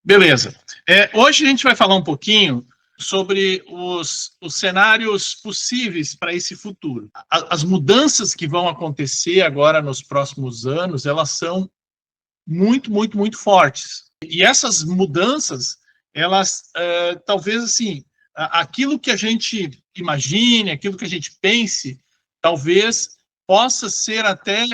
Beleza. Hoje a gente vai falar um pouquinho sobre os cenários possíveis para esse futuro. As mudanças que vão acontecer agora nos próximos anos, elas são muito, muito, muito fortes. E essas mudanças, elas, talvez assim, aquilo que a gente imagine, aquilo que a gente pense, talvez possa ser até,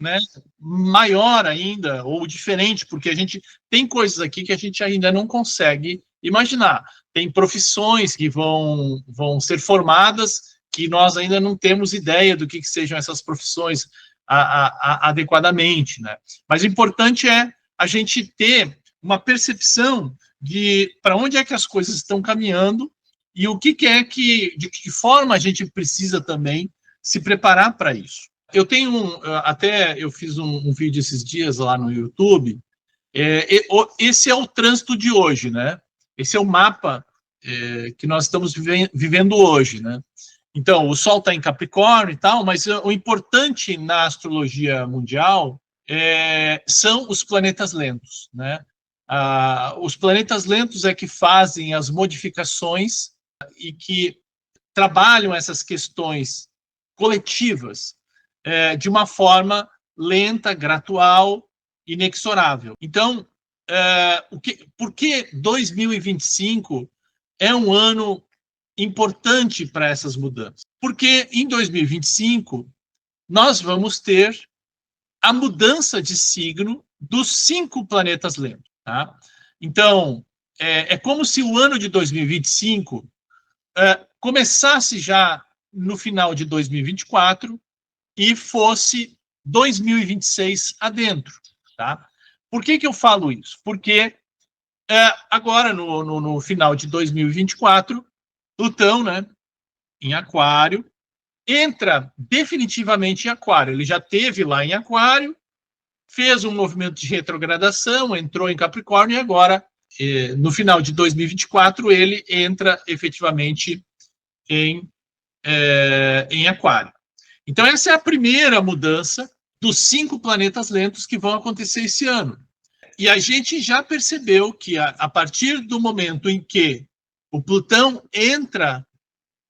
né, maior ainda, ou diferente, porque a gente tem coisas aqui que a gente ainda não consegue imaginar. Tem profissões que vão ser formadas que nós ainda não temos ideia do que sejam essas profissões adequadamente, né? Mas o importante é a gente ter uma percepção de para onde é que as coisas estão caminhando e o que é de que forma a gente precisa também se preparar para isso. Eu tenho eu fiz um vídeo esses dias lá no YouTube. Esse é o trânsito de hoje, né? Esse é o mapa que nós estamos vivendo hoje, né? Então, o Sol está em Capricórnio e tal, mas o importante na astrologia mundial são os planetas lentos, né? Os planetas lentos é que fazem as modificações e que trabalham essas questões coletivas de uma forma lenta, gradual, inexorável. Então, por que 2025 é um ano importante para essas mudanças? Porque em 2025 nós vamos ter a mudança de signo dos 5 planetas lentos. Tá? Então, é como se o ano de 2025 começasse já no final de 2024 e fosse 2026 adentro. Tá? Por que eu falo isso? Porque agora, no final de 2024, Plutão, né, em Aquário, entra definitivamente em Aquário. Ele já esteve lá em Aquário, fez um movimento de retrogradação, entrou em Capricórnio e agora, no final de 2024, ele entra efetivamente em Aquário. Então, essa é a primeira mudança dos 5 planetas lentos que vão acontecer esse ano. E a gente já percebeu que, a partir do momento em que o Plutão entra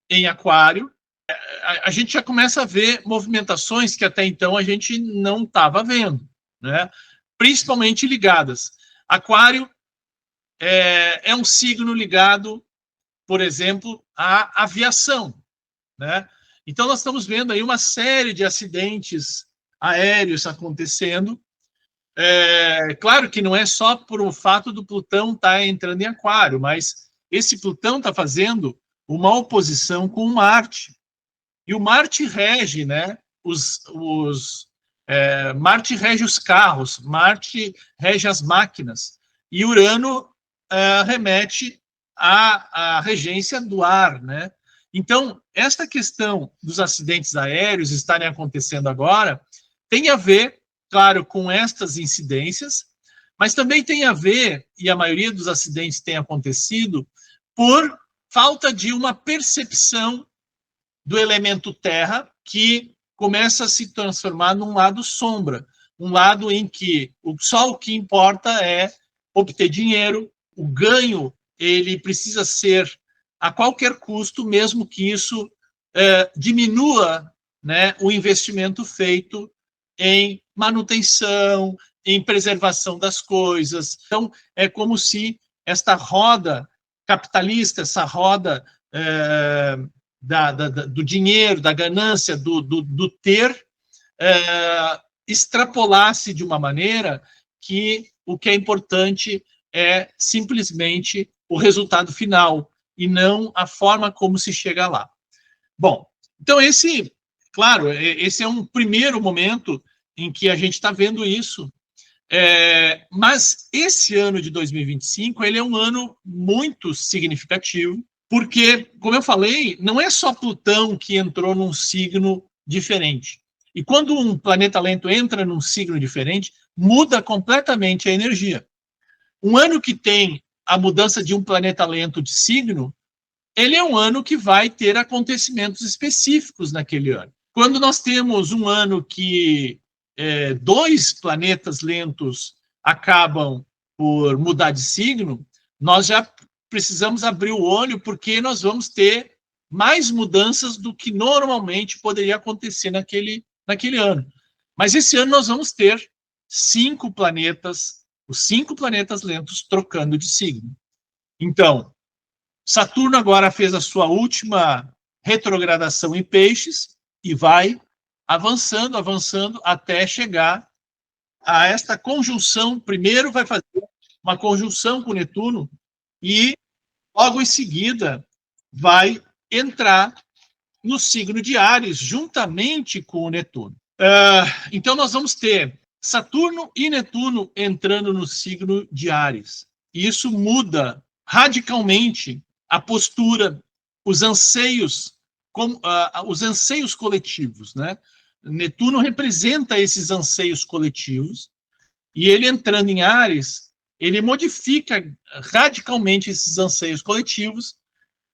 em Aquário, a gente já começa a ver movimentações que até então a gente não estava vendo, né? Principalmente ligadas. Aquário é um signo ligado, por exemplo, à aviação, né? Então, nós estamos vendo aí uma série de acidentes aéreos acontecendo. Claro que não é só por o fato do Plutão estar entrando em Aquário, mas esse Plutão está fazendo uma oposição com o Marte. E o Marte rege, né, Marte rege os carros, Marte rege as máquinas, e Urano remete à regência do ar, né? Então, esta questão dos acidentes aéreos estarem acontecendo agora tem a ver, claro, com estas incidências, mas também tem a ver, e a maioria dos acidentes tem acontecido, por falta de uma percepção do elemento terra, que começa a se transformar num lado sombra, um lado em que só o que importa é obter dinheiro, o ganho ele precisa ser a qualquer custo, mesmo que isso diminua, né, o investimento feito em manutenção, em preservação das coisas. Então, é como se esta roda capitalista, essa roda do dinheiro, da ganância, do ter, extrapolasse de uma maneira que o que é importante é simplesmente o resultado final e não a forma como se chega lá. Bom, então claro, esse é um primeiro momento em que a gente está vendo isso, mas esse ano de 2025 ele é um ano muito significativo, porque, como eu falei, não é só Plutão que entrou num signo diferente. E quando um planeta lento entra num signo diferente, muda completamente a energia. Um ano que tem a mudança de um planeta lento de signo, ele é um ano que vai ter acontecimentos específicos naquele ano. Quando nós temos um ano que 2 planetas lentos acabam por mudar de signo, nós já precisamos abrir o olho, porque nós vamos ter mais mudanças do que normalmente poderia acontecer naquele ano. Mas esse ano nós vamos ter 5 planetas, os 5 planetas lentos trocando de signo. Então, Saturno agora fez a sua última retrogradação em Peixes e vai avançando, avançando, até chegar a esta conjunção. Primeiro vai fazer uma conjunção com Netuno e logo em seguida vai entrar no signo de Áries, juntamente com o Netuno. Então nós vamos ter Saturno e Netuno entrando no signo de Áries. E isso muda radicalmente a postura, os anseios, os anseios coletivos, né? Netuno representa esses anseios coletivos, e ele entrando em Áries, ele modifica radicalmente esses anseios coletivos,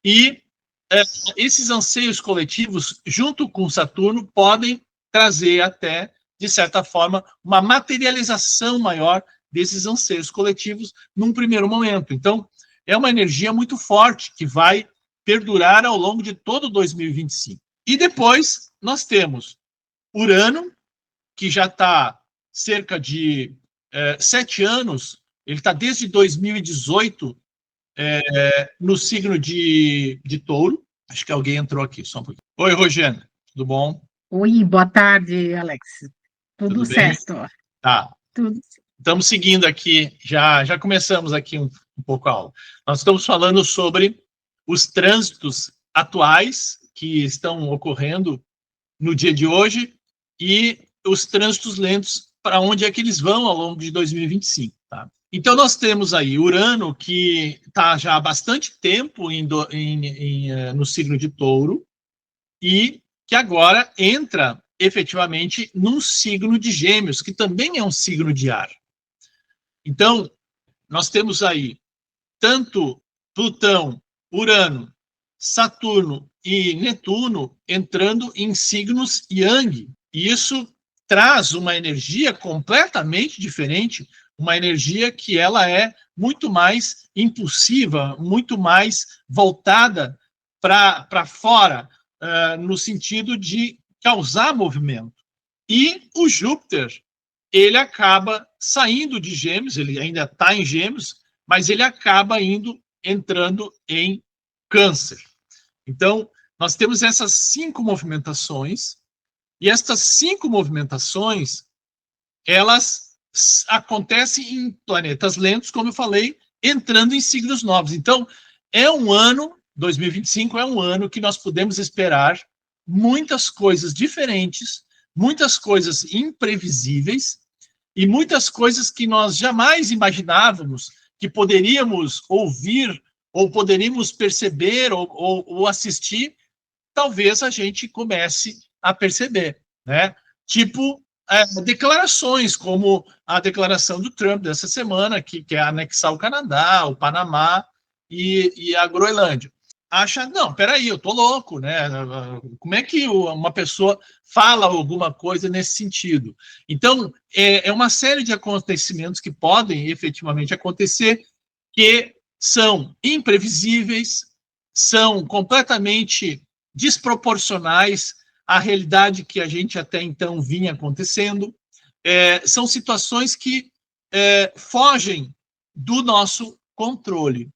e esses anseios coletivos, junto com Saturno, podem trazer até, de certa forma, uma materialização maior desses anseios coletivos num primeiro momento. Então, é uma energia muito forte que vai perdurar ao longo de todo 2025. E depois nós temos Urano, que já está cerca de 7 anos, ele está desde 2018 no signo de Touro. Acho que alguém entrou aqui, só um pouquinho. Oi, Rogério, tudo bom? Oi, boa tarde, Alex. Tudo certo? Tá. Tudo. Estamos seguindo aqui, já começamos aqui um pouco a aula. Nós estamos falando sobre os trânsitos atuais que estão ocorrendo no dia de hoje e os trânsitos lentos, para onde é que eles vão ao longo de 2025, tá? Então, nós temos aí Urano, que está já há bastante tempo no signo de Touro, e que agora entra efetivamente num signo de Gêmeos, que também é um signo de ar. Então, nós temos aí tanto Plutão, Urano, Saturno e Netuno entrando em signos Yang. E isso traz uma energia completamente diferente, uma energia que ela é muito mais impulsiva, muito mais voltada para fora, no sentido de causar movimento. E o Júpiter, ele acaba saindo de Gêmeos, ele ainda está em Gêmeos, mas ele acaba entrando em Câncer. Então, nós temos essas 5 movimentações, e estas 5 movimentações, elas acontecem em planetas lentos, como eu falei, entrando em signos novos. Então, 2025 é um ano que nós podemos esperar muitas coisas diferentes, muitas coisas imprevisíveis, e muitas coisas que nós jamais imaginávamos que poderíamos ouvir, ou poderíamos perceber, ou assistir, talvez a gente comece a perceber, né? Tipo, declarações, como a declaração do Trump dessa semana, que quer anexar o Canadá, o Panamá e a Groenlândia. Não, peraí, eu tô louco, né? Como é que uma pessoa fala alguma coisa nesse sentido? Então, é uma série de acontecimentos que podem efetivamente acontecer, que são imprevisíveis, são completamente desproporcionais à realidade que a gente até então vinha acontecendo. São situações que fogem do nosso controle.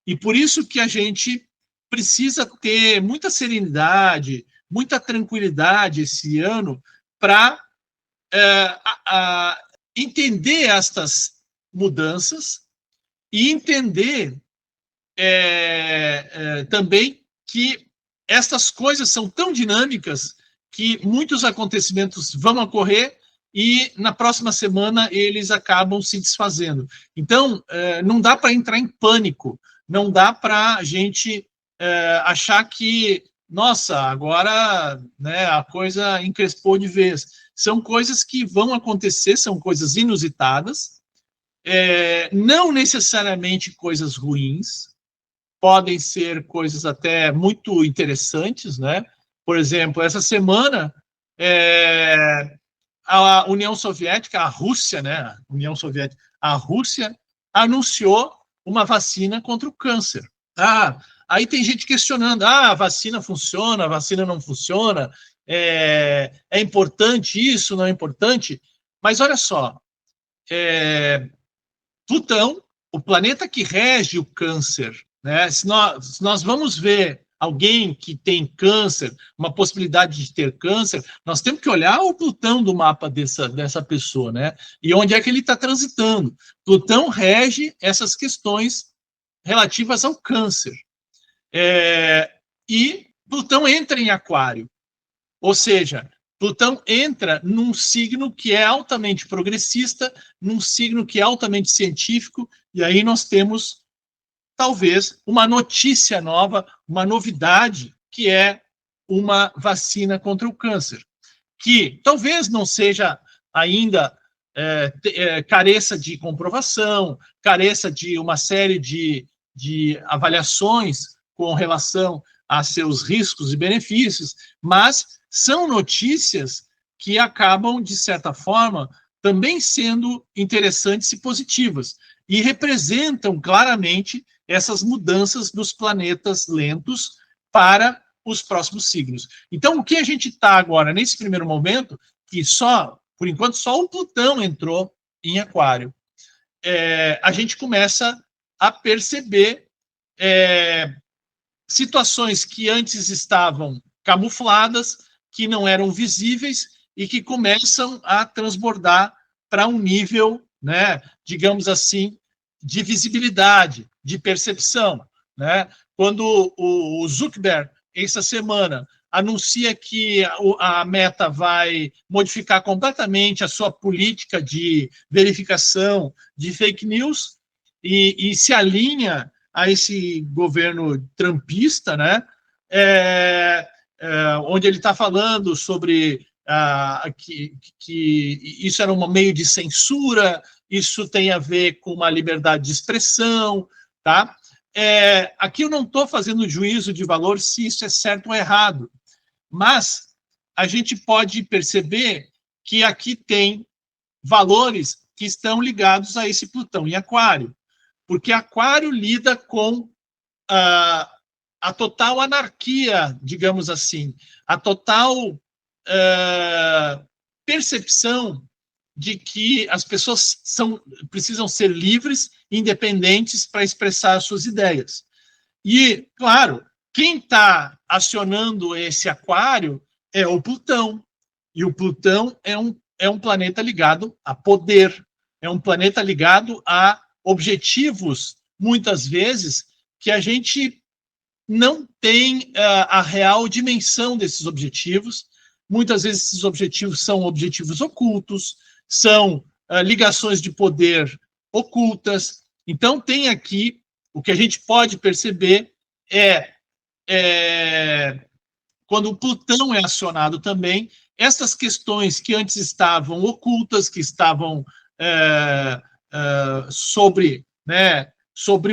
E por isso que a gente precisa ter muita serenidade, muita tranquilidade esse ano para entender estas mudanças e entender também que estas coisas são tão dinâmicas que muitos acontecimentos vão ocorrer e na próxima semana eles acabam se desfazendo. Então, não dá para entrar em pânico, não dá para a gente achar que, nossa, agora, né, a coisa encrespou de vez. São coisas que vão acontecer, são coisas inusitadas, não necessariamente coisas ruins, podem ser coisas até muito interessantes, né? Por exemplo, essa semana, a União Soviética, a Rússia, né? A Rússia anunciou uma vacina contra o câncer. Aí tem gente questionando, a vacina funciona, a vacina não funciona, é importante isso, não é importante? Mas olha só, Plutão, o planeta que rege o câncer, né? Se nós vamos ver alguém que tem câncer, uma possibilidade de ter câncer, nós temos que olhar o Plutão do mapa dessa pessoa, né? E onde é que ele está transitando. Plutão rege essas questões relativas ao câncer. E Plutão entra em Aquário, ou seja, Plutão entra num signo que é altamente progressista, num signo que é altamente científico, e aí nós temos, talvez, uma notícia nova, uma novidade, que é uma vacina contra o câncer, que talvez não seja ainda, careça de comprovação, careça de uma série de avaliações com relação a seus riscos e benefícios, mas são notícias que acabam, de certa forma, também sendo interessantes e positivas, e representam claramente essas mudanças dos planetas lentos para os próximos signos. Então, o que a gente está agora, nesse primeiro momento, que por enquanto, só o Plutão entrou em Aquário, a gente começa a perceber situações que antes estavam camufladas, que não eram visíveis e que começam a transbordar para um nível, né, digamos assim, de visibilidade, de percepção, né? Quando o Zuckerberg, essa semana, anuncia que a Meta vai modificar completamente a sua política de verificação de fake news e se alinha a esse governo trumpista, né? Onde ele está falando sobre que isso era um meio de censura, isso tem a ver com uma liberdade de expressão, tá? Aqui eu não estou fazendo juízo de valor se isso é certo ou errado, mas a gente pode perceber que aqui tem valores que estão ligados a esse Plutão em Aquário, porque Aquário lida com a total anarquia, digamos assim, a total percepção de que as pessoas precisam ser livres, independentes para expressar suas ideias. E, claro, quem está acionando esse Aquário é o Plutão. E o Plutão é um planeta ligado a poder, é um planeta ligado a objetivos, muitas vezes, que a gente não tem a real dimensão desses objetivos. Muitas vezes esses objetivos são objetivos ocultos, são ligações de poder ocultas. Então, tem aqui, o que a gente pode perceber quando o Plutão é acionado também, essas questões que antes estavam ocultas, que estavam sobre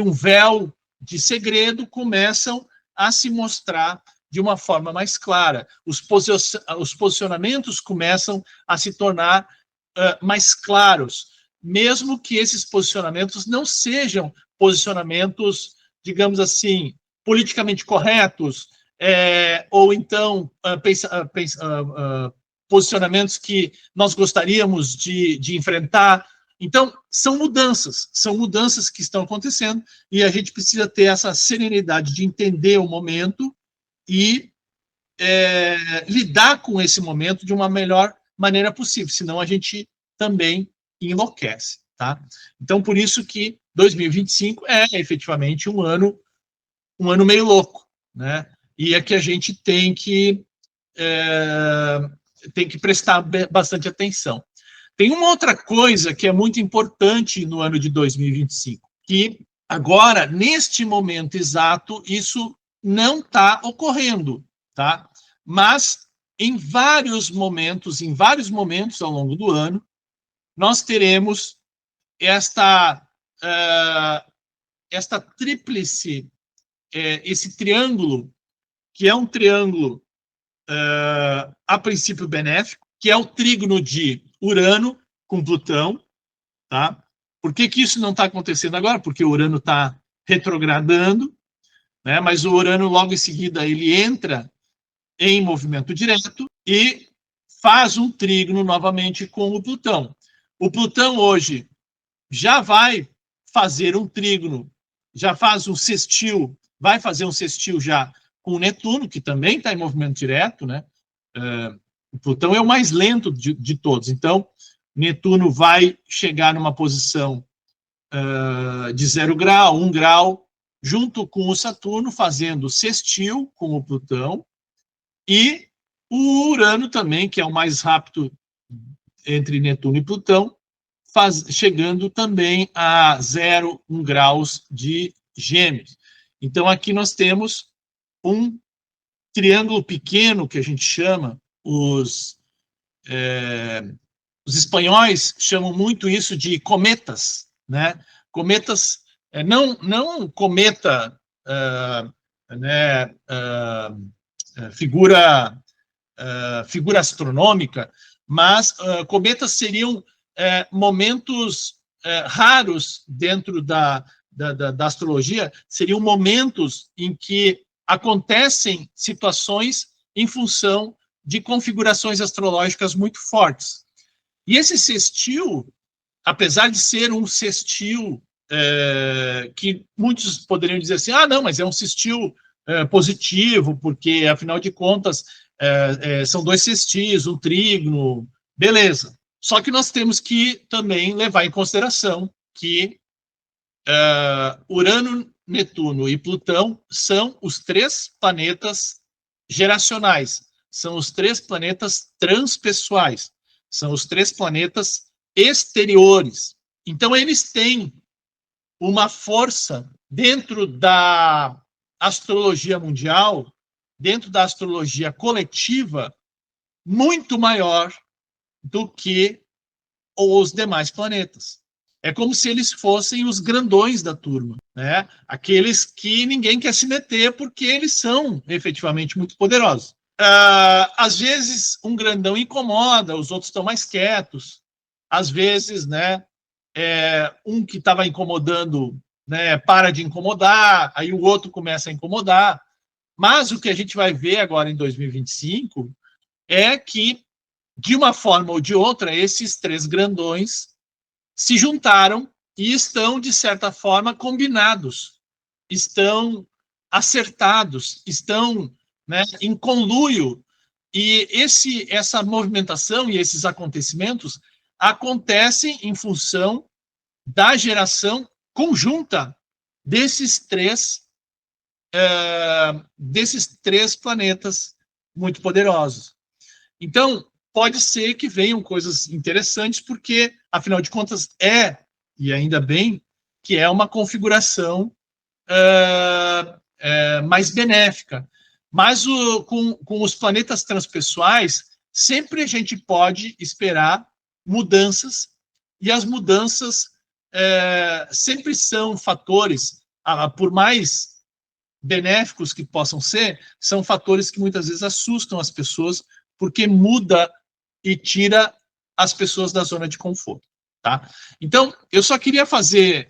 um véu de segredo, começam a se mostrar de uma forma mais clara. Os posicionamentos começam a se tornar mais claros, mesmo que esses posicionamentos não sejam posicionamentos, digamos assim, politicamente corretos, ou então posicionamentos que nós gostaríamos de enfrentar. Então, são mudanças que estão acontecendo, e a gente precisa ter essa serenidade de entender o momento e lidar com esse momento de uma melhor maneira possível, senão a gente também enlouquece, tá? Então, por isso que 2025 é efetivamente um ano meio louco, né? E é que a gente tem que prestar bastante atenção. Tem uma outra coisa que é muito importante no ano de 2025, que agora, neste momento exato, isso não está ocorrendo, tá? Mas em vários momentos ao longo do ano, nós teremos esta tríplice, esse triângulo, que é um triângulo a princípio benéfico, que é o trígono de Urano com Plutão, tá? Por que que isso não está acontecendo agora? Porque o Urano está retrogradando, né? Mas o Urano, logo em seguida, ele entra em movimento direto e faz um trígono novamente com o Plutão. O Plutão hoje já vai fazer um trígono, já faz um sextil, vai fazer um sextil já com o Netuno, que também está em movimento direto, né? O Plutão é o mais lento de todos. Então, Netuno vai chegar numa posição de 0 grau, 1 grau, junto com o Saturno, fazendo sextil com o Plutão, e o Urano também, que é o mais rápido entre Netuno e Plutão, chegando também a 0, 1 graus de Gêmeos. Então, aqui nós temos um triângulo pequeno, que a gente chama, os espanhóis chamam muito isso de cometas, né? Cometas, não cometa, né, figura astronômica, mas cometas seriam momentos raros dentro da astrologia, seriam momentos em que acontecem situações em função de configurações astrológicas muito fortes. E esse sextil, apesar de ser um sextil que muitos poderiam dizer assim, não, mas é um sextil positivo, porque, afinal de contas, são 2 sextis, um trígono, beleza. Só que nós temos que também levar em consideração que Urano, Netuno e Plutão são os 3 planetas geracionais, são os 3 planetas transpessoais, são os 3 planetas exteriores. Então, eles têm uma força dentro da astrologia mundial, dentro da astrologia coletiva, muito maior do que os demais planetas. É como se eles fossem os grandões da turma, né? Aqueles que ninguém quer se meter porque eles são efetivamente muito poderosos. Às vezes um grandão incomoda, os outros estão mais quietos. Às vezes, né, um que estava incomodando, né, para de incomodar, aí o outro começa a incomodar. Mas o que a gente vai ver agora em 2025 é que, de uma forma ou de outra, esses 3 grandões se juntaram e estão, de certa forma, combinados, estão acertados, estão, né, em conluio. E essa movimentação e esses acontecimentos acontecem em função da geração conjunta desses três planetas muito poderosos. Então, pode ser que venham coisas interessantes, porque, afinal de contas, e ainda bem, que é uma configuração mais benéfica. Mas com os planetas transpessoais, sempre a gente pode esperar mudanças, e as mudanças sempre são fatores, por mais benéficos que possam ser, são fatores que muitas vezes assustam as pessoas, porque muda e tira as pessoas da zona de conforto, tá? Então, eu só queria fazer,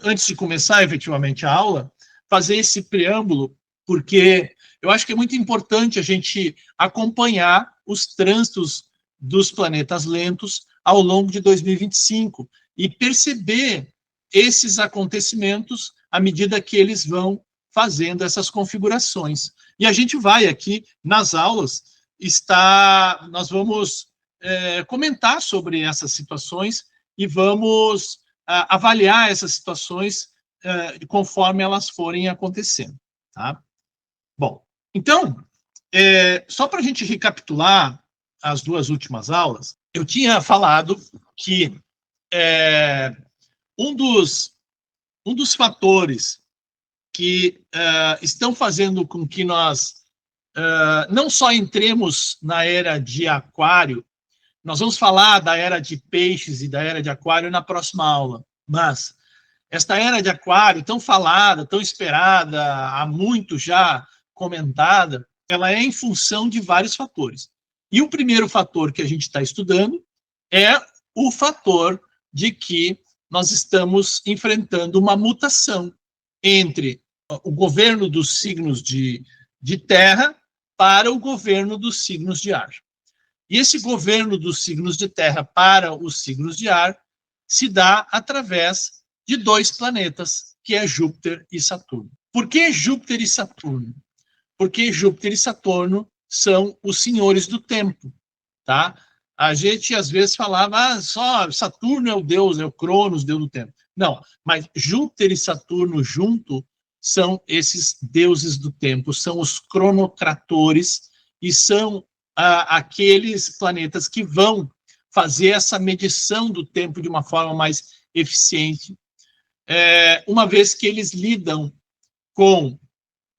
antes de começar efetivamente a aula, fazer esse preâmbulo, porque eu acho que é muito importante a gente acompanhar os trânsitos dos planetas lentos ao longo de 2025 e perceber esses acontecimentos à medida que eles vão fazendo essas configurações. E a gente vai aqui, nas aulas, nós vamos comentar sobre essas situações e vamos avaliar essas situações conforme elas forem acontecendo, tá? Bom, então, só para a gente recapitular as 2 últimas aulas, eu tinha falado que um dos fatores que estão fazendo com que nós não só entremos na era de Aquário, nós vamos falar da era de Peixes e da era de Aquário na próxima aula, mas esta era de Aquário, tão falada, tão esperada, há muito já comentada, ela é em função de vários fatores. E o primeiro fator que a gente está estudando é o fator de que nós estamos enfrentando uma mutação entre o governo dos signos de terra para o governo dos signos de ar. E esse governo dos signos de terra para os signos de ar se dá através de dois planetas, que é Júpiter e Saturno. Por que Júpiter e Saturno? Porque Júpiter e Saturno são os senhores do tempo, tá? A gente às vezes falava, só Saturno é o deus, é o Cronos, deus do tempo. Não, mas Júpiter e Saturno junto são esses deuses do tempo, são os cronocratores e são aqueles planetas que vão fazer essa medição do tempo de uma forma mais eficiente, uma vez que eles lidam com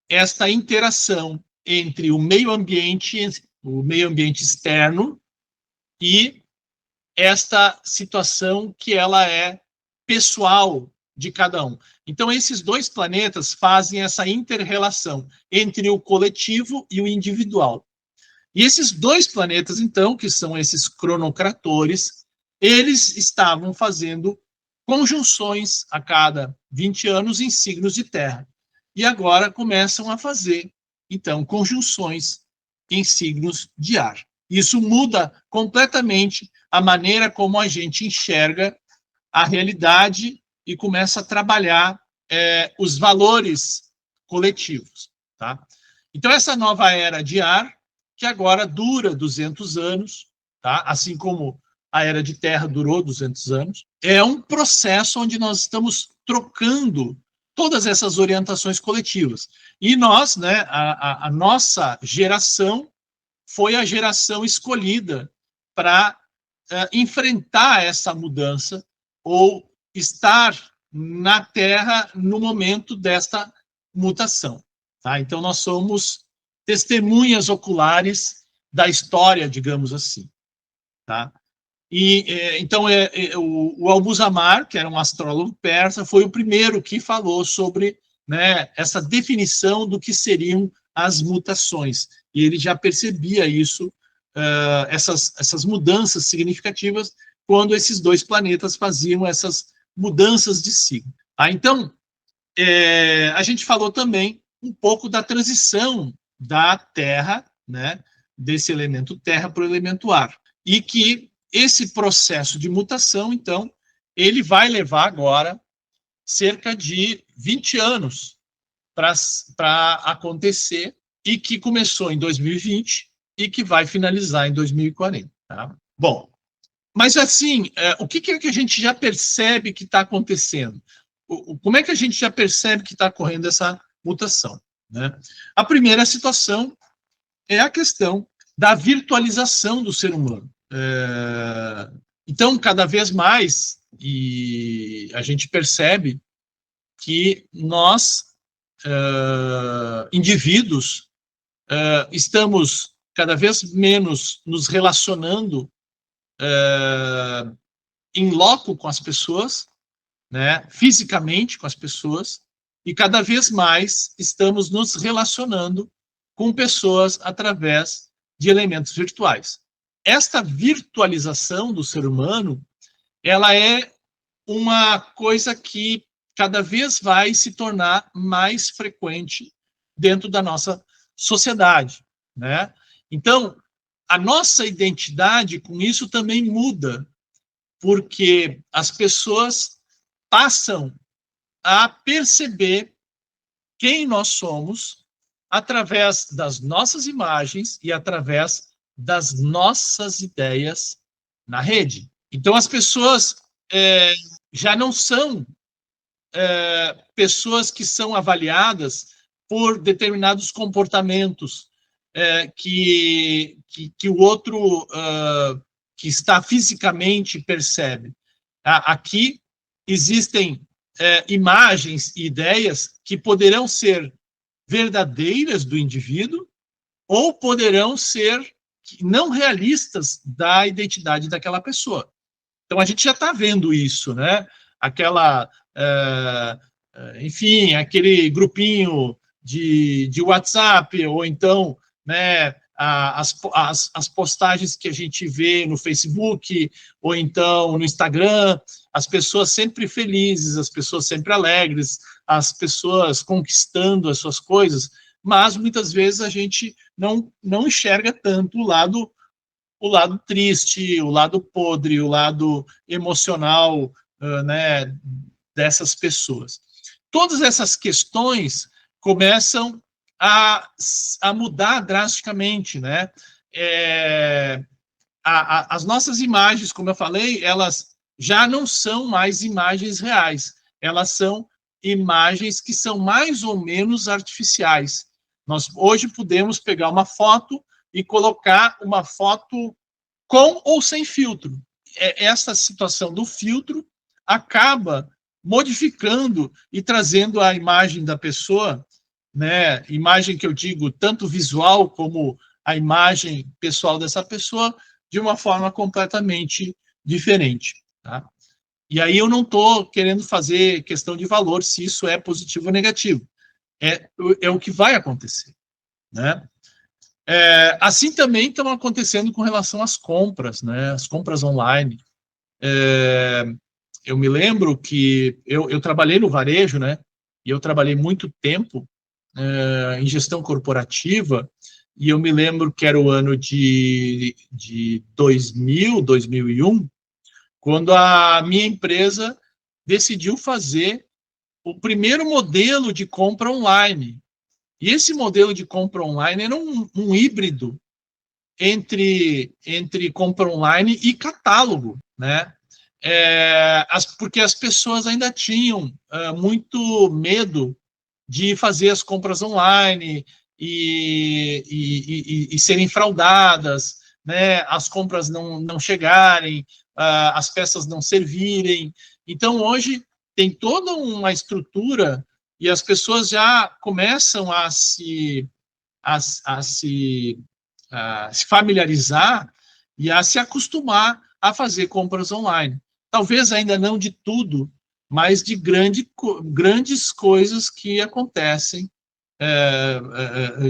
esta interação entre o meio ambiente externo e esta situação que ela é pessoal de cada um. Então, esses dois planetas fazem essa inter-relação entre o coletivo e o individual. E esses dois planetas, então, que são esses cronocratores, eles estavam fazendo conjunções a cada 20 anos em signos de terra. E agora começam a fazer, então, conjunções em signos de ar. Isso muda completamente a maneira como a gente enxerga a realidade e começa a trabalhar os valores coletivos, tá? Então, essa nova era de ar, que agora dura 200 anos, tá? Assim como a era de terra durou 200 anos, é um processo onde nós estamos trocando todas essas orientações coletivas. E nós, né, a nossa geração foi a geração escolhida para enfrentar essa mudança ou estar na Terra no momento desta mutação. Tá? Então, nós somos testemunhas oculares da história, digamos assim. Tá? E, então, o Almuzamar, que era um astrólogo persa, foi o primeiro que falou sobre, né, essa definição do que seriam as mutações. E ele já percebia isso, essas mudanças significativas, quando esses dois planetas faziam essas mudanças de signo. Tá? Então, a gente falou também um pouco da transição da Terra, né, desse elemento terra para o elemento ar. E que esse processo de mutação, então, ele vai levar agora cerca de 20 anos para acontecer, e que começou em 2020 e que vai finalizar em 2040. Tá? Bom, mas assim, o que é que a gente já percebe que está acontecendo? Como é que a gente já percebe que está ocorrendo essa mutação? Né? A primeira situação é a questão da virtualização do ser humano. Então, cada vez mais, e a gente percebe que nós, indivíduos, estamos cada vez menos nos relacionando em loco com as pessoas, né, fisicamente com as pessoas, e cada vez mais estamos nos relacionando com pessoas através de elementos virtuais. Esta virtualização do ser humano, ela é uma coisa que cada vez vai se tornar mais frequente dentro da nossa sociedade, né? Então, a nossa identidade com isso também muda, porque as pessoas passam a perceber quem nós somos através das nossas imagens e através das nossas ideias na rede. Então, as pessoas já não são pessoas que são avaliadas por determinados comportamentos que o outro que está fisicamente percebe. Aqui existem imagens e ideias que poderão ser verdadeiras do indivíduo ou poderão ser não realistas da identidade daquela pessoa. Então, a gente já está vendo isso, né? Enfim, aquele grupinho de WhatsApp, ou então, né, as postagens que a gente vê no Facebook ou então no Instagram, as pessoas sempre felizes, as pessoas sempre alegres, as pessoas conquistando as suas coisas, mas muitas vezes a gente não enxerga tanto o lado triste, o lado podre, o lado emocional, né, dessas pessoas. Todas essas questões começam a mudar drasticamente, né? As nossas imagens, como eu falei, elas já não são mais imagens reais, elas são imagens que são mais ou menos artificiais. Nós hoje podemos pegar uma foto e colocar uma foto com ou sem filtro. Essa situação do filtro acaba modificando e trazendo a imagem da pessoa, né, imagem que eu digo tanto visual como a imagem pessoal dessa pessoa, de uma forma completamente diferente. Tá? E aí eu não estou querendo fazer questão de valor, se isso é positivo ou negativo. É o que vai acontecer. Né? Assim também estão acontecendo com relação às compras, né? As compras online. Eu me lembro que eu trabalhei no varejo, né? E eu trabalhei muito tempo em gestão corporativa, e eu me lembro que era o ano de 2000, 2001, quando a minha empresa decidiu fazer o primeiro modelo de compra online. E esse modelo de compra online era um híbrido entre compra online e catálogo, né? Porque as pessoas ainda tinham muito medo de fazer as compras online e serem fraudadas, né? As compras não chegarem, as peças não servirem. Então, hoje, tem toda uma estrutura e as pessoas já começam a se familiarizar e a se acostumar a fazer compras online. Talvez ainda não de tudo, mas de grandes coisas que acontecem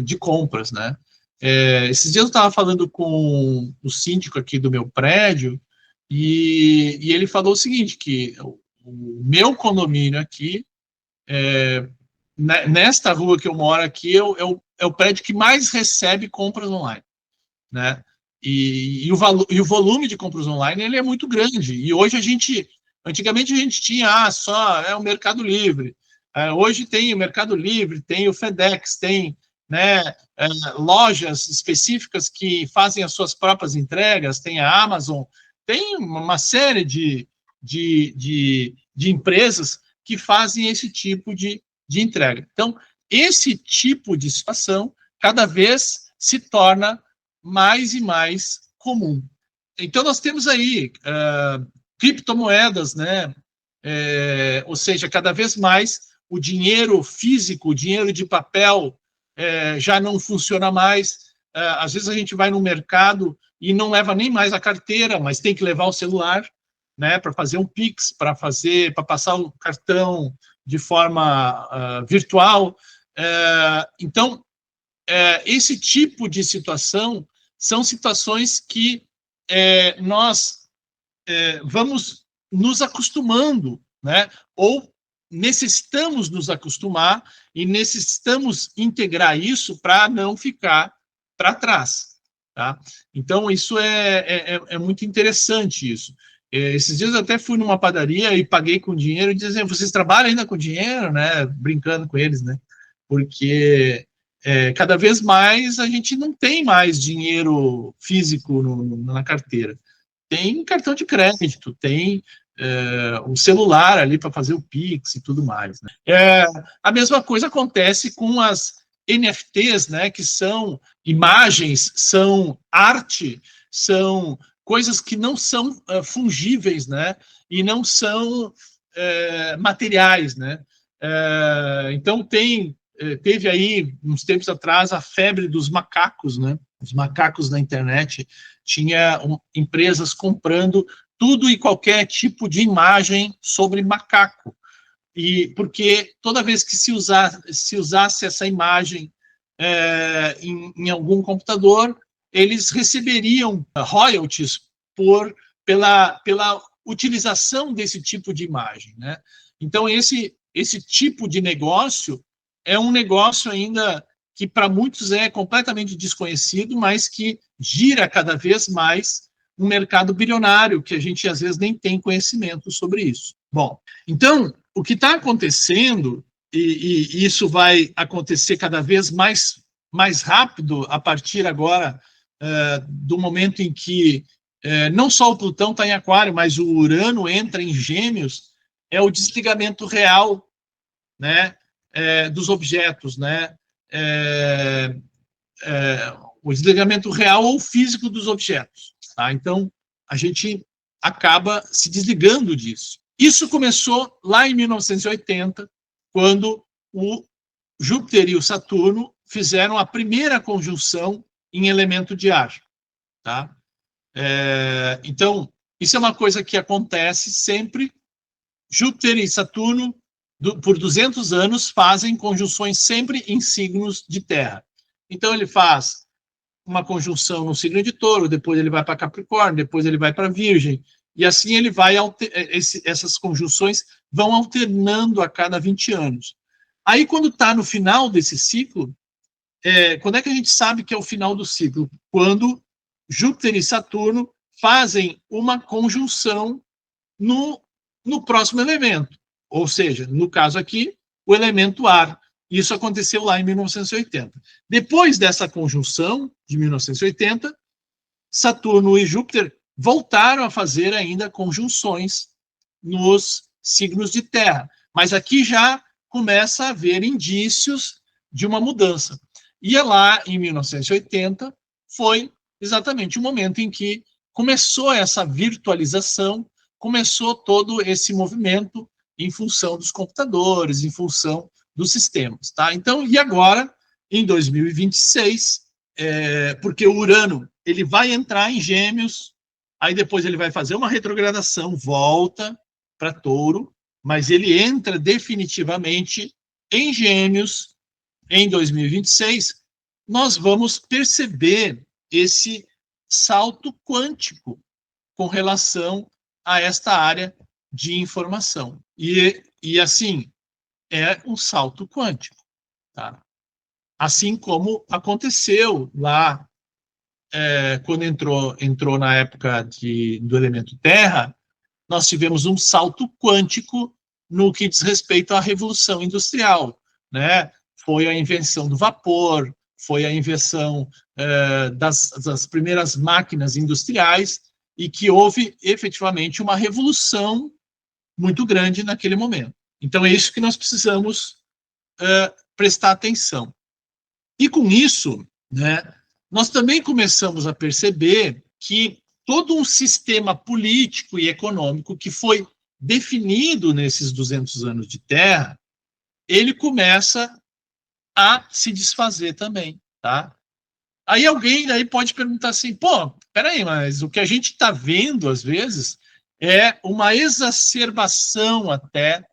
de compras, né? Esses dias eu estava falando com o síndico aqui do meu prédio e ele falou o seguinte, que o meu condomínio aqui, nesta rua que eu moro aqui, é o prédio que mais recebe compras online, né? E o volume de compras online ele é muito grande. E hoje antigamente a gente tinha só o Mercado Livre. Hoje tem o Mercado Livre, tem o FedEx, tem, né, lojas específicas que fazem as suas próprias entregas, tem a Amazon, tem uma série de empresas que fazem esse tipo de entrega. Então, esse tipo de situação cada vez se torna mais e mais comum. Então, nós temos aí criptomoedas, né? Ou seja, cada vez mais o dinheiro físico, o dinheiro de papel já não funciona mais. Às vezes a gente vai no mercado e não leva nem mais a carteira, mas tem que levar o celular, né, para fazer um Pix, para passar o cartão de forma virtual. Então, esse tipo de situação são situações que nós vamos nos acostumando, né? Ou necessitamos nos acostumar e necessitamos integrar isso para não ficar para trás, tá? Então, isso é muito interessante isso. Esses dias eu até fui numa padaria e paguei com dinheiro e dizendo, vocês trabalham ainda com dinheiro, né? Brincando com eles, né? Porque cada vez mais a gente não tem mais dinheiro físico na carteira. Tem cartão de crédito, tem um celular ali para fazer o Pix e tudo mais. Né? A mesma coisa acontece com as NFTs, né, que são imagens, são arte, são coisas que não são fungíveis, né, e não são materiais. Né? Então, teve aí, uns tempos atrás, a febre dos macacos, né? Os macacos na internet, tinha empresas comprando tudo e qualquer tipo de imagem sobre macaco. E porque toda vez que se usasse essa imagem em algum computador, eles receberiam royalties pela utilização desse tipo de imagem, né? Então, esse tipo de negócio é um negócio ainda que para muitos é completamente desconhecido, mas que gira cada vez mais um mercado bilionário, que a gente às vezes nem tem conhecimento sobre isso. Bom, então, o que está acontecendo, e isso vai acontecer cada vez mais rápido a partir agora do momento em que não só o Plutão está em Aquário, mas o Urano entra em Gêmeos, é o desligamento real, né, dos objetos, né, o desligamento real ou físico dos objetos. Tá? Então, a gente acaba se desligando disso. Isso começou lá em 1980, quando o Júpiter e o Saturno fizeram a primeira conjunção em elemento de ar. Tá? Então, isso é uma coisa que acontece sempre. Júpiter e Saturno, por 200 anos, fazem conjunções sempre em signos de terra. Então, ele faz uma conjunção no signo de Touro, depois ele vai para Capricórnio, depois ele vai para Virgem, e assim ele vai, essas conjunções vão alternando a cada 20 anos. Aí, quando está no final desse ciclo, quando é que a gente sabe que é o final do ciclo? Quando Júpiter e Saturno fazem uma conjunção no próximo elemento, ou seja, no caso aqui, o elemento ar. Isso aconteceu lá em 1980. Depois dessa conjunção, de 1980, Saturno e Júpiter voltaram a fazer ainda conjunções nos signos de terra. Mas aqui já começa a haver indícios de uma mudança. E lá em 1980 foi exatamente o momento em que começou essa virtualização, começou todo esse movimento em função dos computadores, em função dos sistemas. Tá? Então, e agora, em 2026, porque o Urano ele vai entrar em Gêmeos, aí depois ele vai fazer uma retrogradação, volta para Touro, mas ele entra definitivamente em Gêmeos em 2026, nós vamos perceber esse salto quântico com relação a esta área de informação. E assim, é um salto quântico. Tá? Assim como aconteceu lá, quando entrou na época do elemento Terra, nós tivemos um salto quântico no que diz respeito à Revolução Industrial. Né? Foi a invenção do vapor, foi a invenção das primeiras máquinas industriais, e que houve efetivamente uma revolução muito grande naquele momento. Então, é isso que nós precisamos prestar atenção. E com isso, né, nós também começamos a perceber que todo um sistema político e econômico que foi definido nesses 200 anos de Terra, ele começa a se desfazer também, tá? Aí alguém aí pode perguntar assim, pô, peraí, mas o que a gente está vendo, às vezes, é uma exacerbação até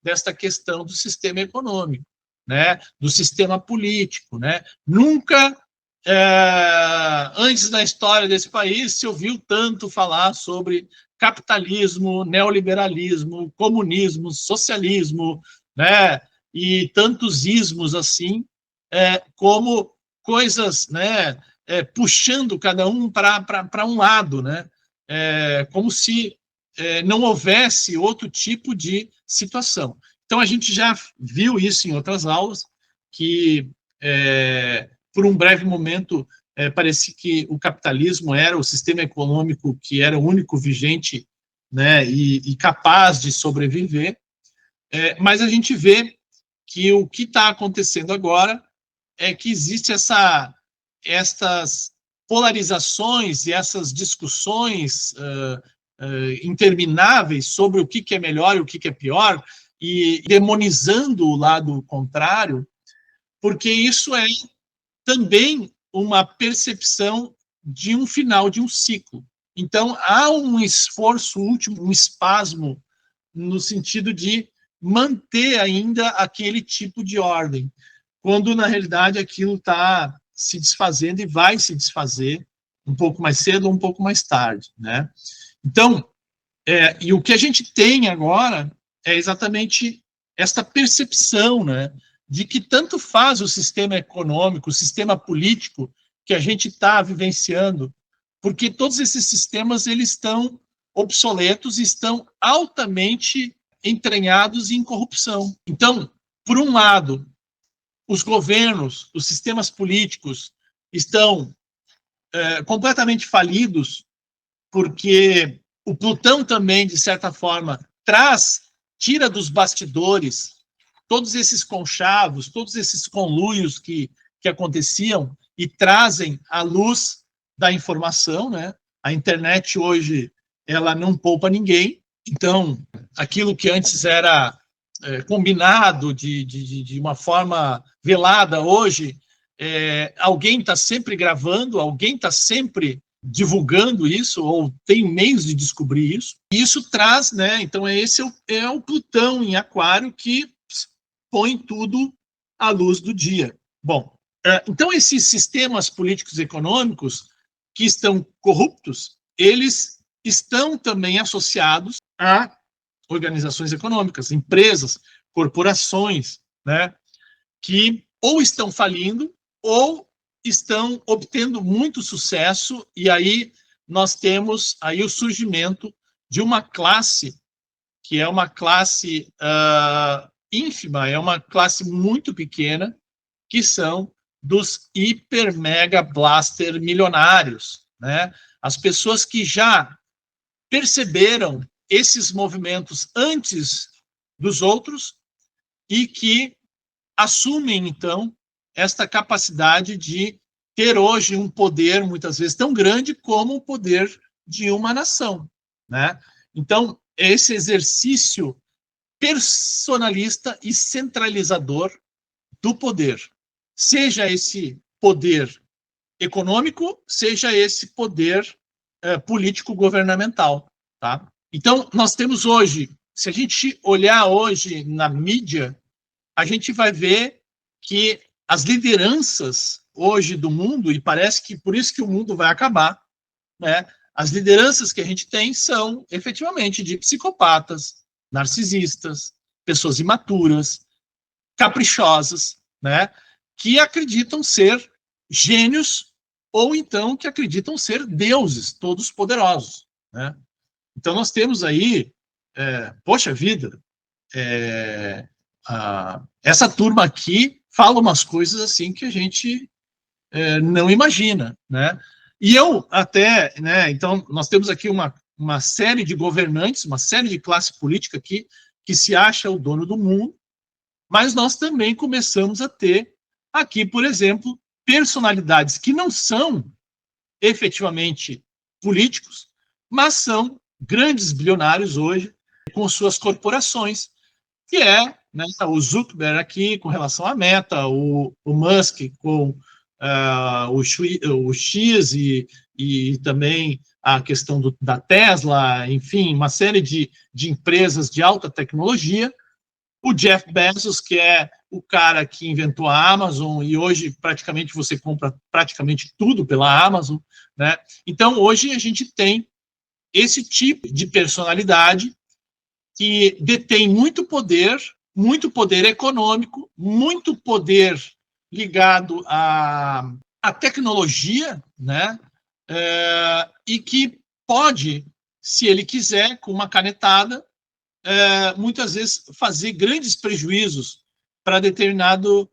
desta questão do sistema econômico, né? Do sistema político, né? Nunca antes da história desse país se ouviu tanto falar sobre capitalismo, neoliberalismo, comunismo, socialismo, né? E tantos ismos assim, como coisas, né? Puxando cada um para um lado, né? Como se não houvesse outro tipo de situação. Então, a gente já viu isso em outras aulas, que por um breve momento parecia que o capitalismo era o sistema econômico que era o único vigente, né, e capaz de sobreviver, mas a gente vê que o que está acontecendo agora é que existe essas polarizações e essas discussões intermináveis sobre o que é melhor e o que é pior, e demonizando o lado contrário, porque isso é também uma percepção de um final de um ciclo. Então, há um esforço último, um espasmo, no sentido de manter ainda aquele tipo de ordem. quando na realidade aquilo está se desfazendo e vai se desfazer um pouco mais cedo ou um pouco mais tarde, né? Então, e o que a gente tem agora é exatamente esta percepção, né, de que tanto faz o sistema econômico, o sistema político que a gente está vivenciando, porque todos esses sistemas eles estão obsoletos e estão altamente entranhados em corrupção. Então, por um lado, os governos, os sistemas políticos estão completamente falidos, porque o Plutão também, de certa forma, tira dos bastidores todos esses conchavos, todos esses conluios que aconteciam e trazem à luz da informação, né? A internet hoje, ela não poupa ninguém, então, aquilo que antes era combinado de uma forma velada, hoje, alguém está sempre gravando, alguém está sempre divulgando isso, ou tem meios de descobrir isso. E isso traz, né? Então, esse é o Plutão em Aquário que põe tudo à luz do dia. Bom, então esses sistemas políticos e econômicos que estão corruptos, eles estão também associados a organizações econômicas, empresas, corporações, né, que ou estão falindo ou estão obtendo muito sucesso, e aí nós temos aí o surgimento de uma classe que é uma classe ínfima, é uma classe muito pequena, que são dos hiper mega blaster milionários, né? As pessoas que já perceberam esses movimentos antes dos outros e que assumem, então, esta capacidade de ter hoje um poder, muitas vezes, tão grande como o poder de uma nação, né? Então, esse exercício personalista e centralizador do poder, seja esse poder econômico, seja esse poder político-governamental, tá? Então, nós temos hoje, se a gente olhar hoje na mídia, a gente vai ver que as lideranças hoje do mundo, e parece que por isso que o mundo vai acabar, né? As lideranças que a gente tem são, efetivamente, de psicopatas, narcisistas, pessoas imaturas, caprichosas, né? Que acreditam ser gênios ou então que acreditam ser deuses, todos poderosos, né? Então nós temos aí, poxa vida, essa turma aqui fala umas coisas assim que a gente não imagina, né? E eu até, né, então nós temos aqui uma série de governantes, uma série de classe política aqui que se acha o dono do mundo, mas nós também começamos a ter aqui, por exemplo, personalidades que não são efetivamente políticos, mas são grandes bilionários hoje com suas corporações, que é, né, o Zuckerberg aqui com relação à Meta, o Musk com o X e também a questão da Tesla, enfim, uma série de empresas de alta tecnologia, o Jeff Bezos, que é o cara que inventou a Amazon, e hoje praticamente você compra praticamente tudo pela Amazon, né? Então, hoje a gente tem esse tipo de personalidade que detém muito poder econômico, muito poder ligado à tecnologia, né? E que pode, se ele quiser, com uma canetada, muitas vezes fazer grandes prejuízos para determinado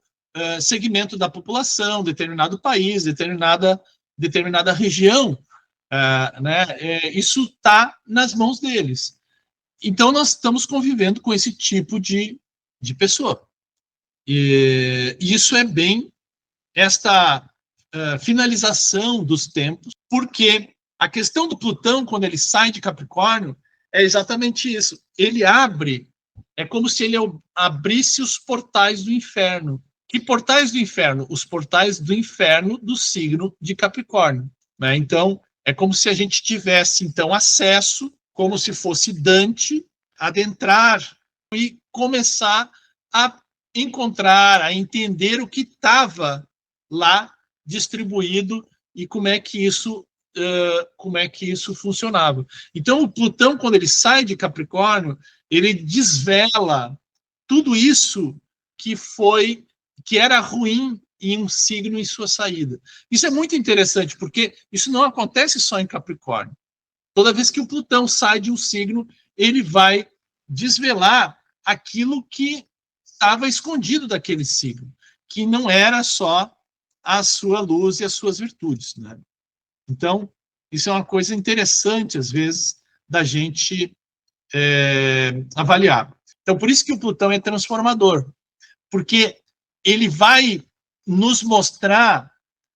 segmento da população, determinado país, determinada região, né? Isso está nas mãos deles. Então, nós estamos convivendo com esse tipo de pessoa. E isso é bem esta finalização dos tempos, porque a questão do Plutão, quando ele sai de Capricórnio, é exatamente isso. Ele abre, é como se ele abrisse os portais do inferno. Que portais do inferno? Os portais do inferno do signo de Capricórnio, né? Então, é como se a gente tivesse, então, acesso, como se fosse Dante, adentrar e começar a encontrar, a entender o que estava lá distribuído e como é que isso funcionava. Então, o Plutão, quando ele sai de Capricórnio, ele desvela tudo isso que era ruim em um signo em sua saída. Isso é muito interessante, porque isso não acontece só em Capricórnio. Toda vez que o Plutão sai de um signo, ele vai desvelar aquilo que estava escondido daquele signo, que não era só a sua luz e as suas virtudes, né? Então, isso é uma coisa interessante, às vezes, da gente avaliar. Então, por isso que o Plutão é transformador, porque ele vai nos mostrar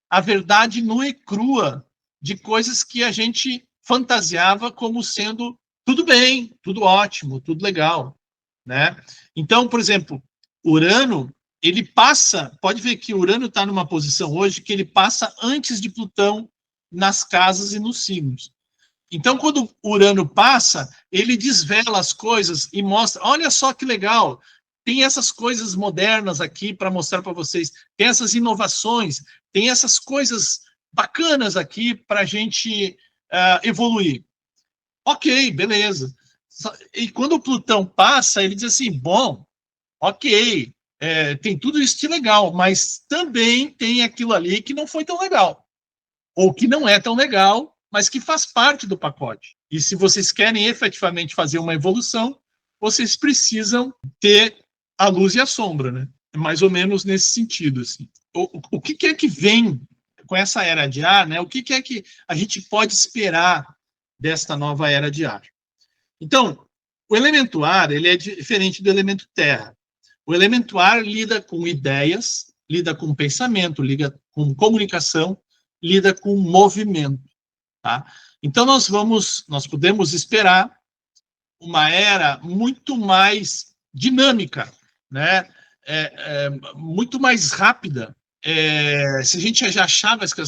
a verdade nua e crua de coisas que a gente fantasiava como sendo tudo bem, tudo ótimo, tudo legal, né? Então, por exemplo, Urano, ele passa, pode ver que Urano está numa posição hoje que ele passa antes de Plutão nas casas e nos signos. Então, quando Urano passa, ele desvela as coisas e mostra, olha só que legal, tem essas coisas modernas aqui para mostrar para vocês, tem essas inovações, tem essas coisas bacanas aqui para a gente evoluir. Ok, beleza. E quando o Plutão passa, ele diz assim, bom, ok, tem tudo isso de legal, mas também tem aquilo ali que não foi tão legal, ou que não é tão legal, mas que faz parte do pacote. E se vocês querem efetivamente fazer uma evolução, vocês precisam ter a luz e a sombra, né? É mais ou menos nesse sentido, assim. O que é que vem com essa era de ar, né? O que é que a gente pode esperar desta nova era de ar? Então, o elemento ar, ele é diferente do elemento terra. O elemento ar lida com ideias, lida com pensamento, lida com comunicação, lida com movimento, tá? Então nós podemos esperar uma era muito mais dinâmica, né? Muito mais rápida. Se a gente já achava que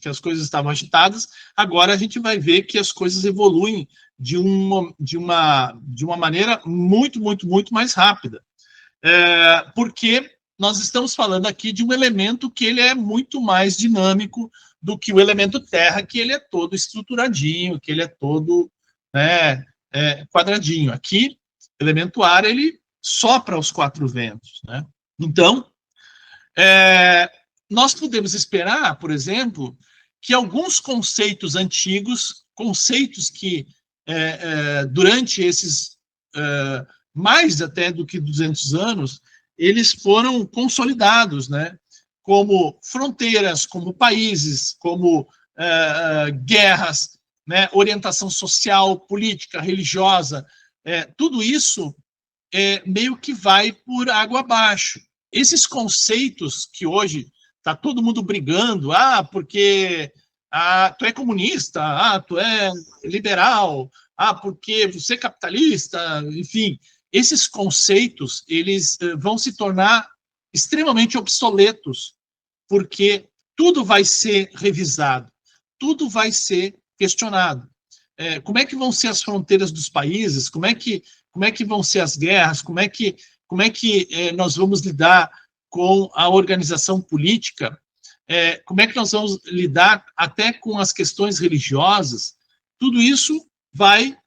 as coisas estavam agitadas, agora a gente vai ver que as coisas evoluem de uma maneira muito, muito, muito mais rápida. Porque nós estamos falando aqui de um elemento que ele é muito mais dinâmico do que o elemento terra, que ele é todo estruturadinho, que ele é todo, né, quadradinho. Aqui, o elemento ar, ele sopra os quatro ventos, né? Então, nós podemos esperar, por exemplo, que alguns conceitos antigos, conceitos que durante esses mais até do que 200 anos, eles foram consolidados, né? Como fronteiras, como países, como guerras, né? Orientação social, política, religiosa, tudo isso meio que vai por água abaixo. Esses conceitos que hoje está todo mundo brigando, porque tu é comunista, tu é liberal, porque você é capitalista, enfim, esses conceitos eles vão se tornar extremamente obsoletos, porque tudo vai ser revisado, tudo vai ser questionado. Como é que vão ser as fronteiras dos países? Como é que vão ser as guerras? Como é que nós vamos lidar com a organização política? Como é que nós vamos lidar até com as questões religiosas? Tudo isso vai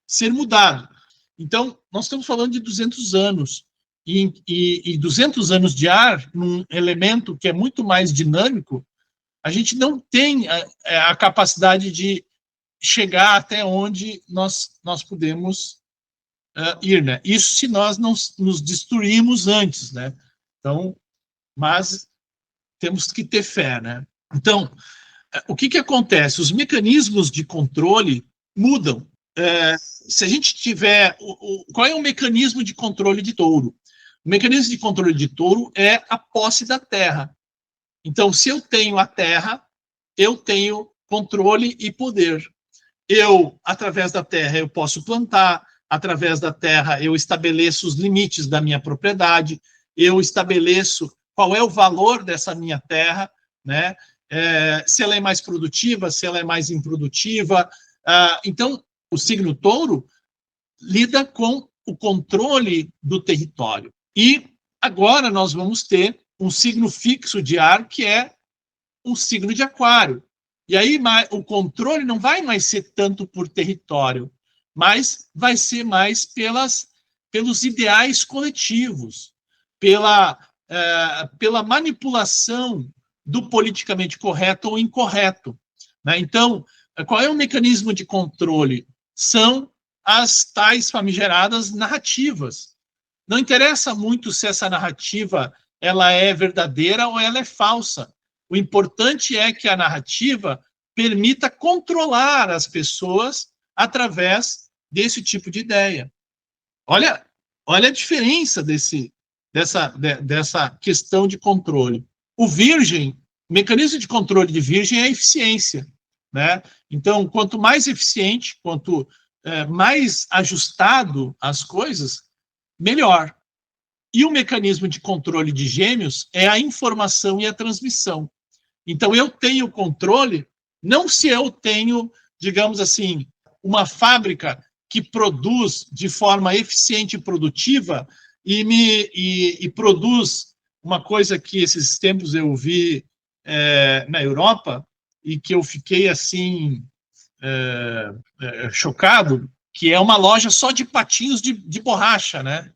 ser mudado. Então, nós estamos falando de 200 anos, e 200 anos de ar, num elemento que é muito mais dinâmico, a gente não tem a capacidade de chegar até onde nós podemos ir, né? Isso se nós não nos destruirmos antes, né? Então, mas temos que ter fé, né? Então, o que acontece? Os mecanismos de controle mudam. Se a gente tiver... qual é o mecanismo de controle de touro? O mecanismo de controle de touro é a posse da terra. Então, se eu tenho a terra, eu tenho controle e poder. Através da terra, eu posso plantar, através da terra, eu estabeleço os limites da minha propriedade, eu estabeleço qual é o valor dessa minha terra, né? Se ela é mais produtiva, se ela é mais improdutiva. Então, o signo touro lida com o controle do território. E Agora nós vamos ter um signo fixo de ar, que é um signo de Aquário. E aí o controle não vai mais ser tanto por território, mas vai ser mais pelos ideais coletivos, pela manipulação do politicamente correto ou incorreto. Né? Então, qual é o mecanismo de controle? São as tais famigeradas narrativas. Não interessa muito se essa narrativa ela é verdadeira ou ela é falsa. O importante é que a narrativa permita controlar as pessoas através desse tipo de ideia. Olha a diferença dessa questão de controle. O mecanismo de controle de virgem é a eficiência. Né? Então, quanto mais eficiente, quanto mais ajustado as coisas, melhor. E o mecanismo de controle de Gêmeos é a informação e a transmissão. Então, eu tenho controle, não se eu tenho, digamos assim, uma fábrica que produz de forma eficiente e produtiva e produz uma coisa que esses tempos eu vi na Europa e que eu fiquei assim chocado, que é uma loja só de patinhos de borracha, né?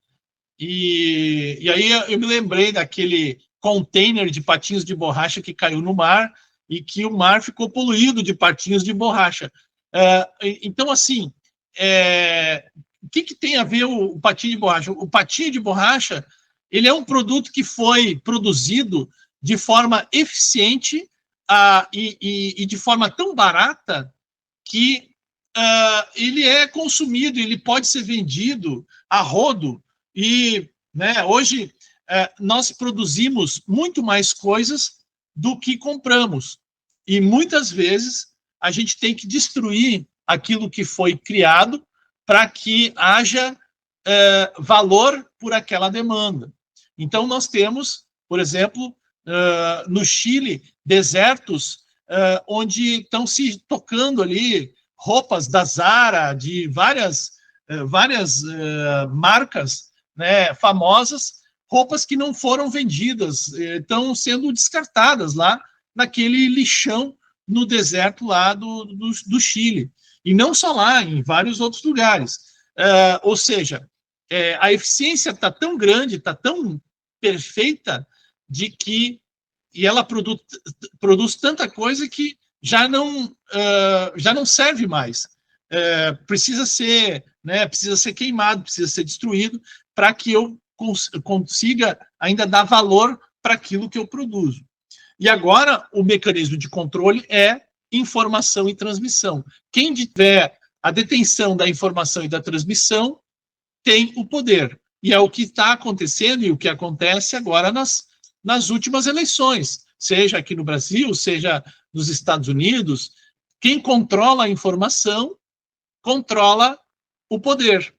E aí eu me lembrei daquele container de patinhos de borracha que caiu no mar e que o mar ficou poluído de patinhos de borracha. Então, assim, o que tem a ver o patinho de borracha? O patinho de borracha, ele é um produto que foi produzido de forma eficiente e de forma tão barata que ele é consumido, ele pode ser vendido a rodo. E né, hoje nós produzimos muito mais coisas do que compramos. E muitas vezes a gente tem que destruir aquilo que foi criado para que haja valor por aquela demanda. Então, nós temos, por exemplo, no Chile, desertos onde estão se tocando ali roupas da Zara, de várias marcas, né, famosas, roupas que não foram vendidas, estão sendo descartadas lá naquele lixão no deserto lá do Chile. E não só lá, em vários outros lugares. Ou seja, a eficiência está tão grande, está tão perfeita, de que ela produz tanta coisa que já não serve mais. Precisa ser queimado, precisa ser destruído, para que eu consiga ainda dar valor para aquilo que eu produzo. E agora, o mecanismo de controle é informação e transmissão. Quem tiver a detenção da informação e da transmissão tem o poder. E é o que está acontecendo e o que acontece agora nas últimas eleições, seja aqui no Brasil, seja nos Estados Unidos. Quem controla a informação controla o poder.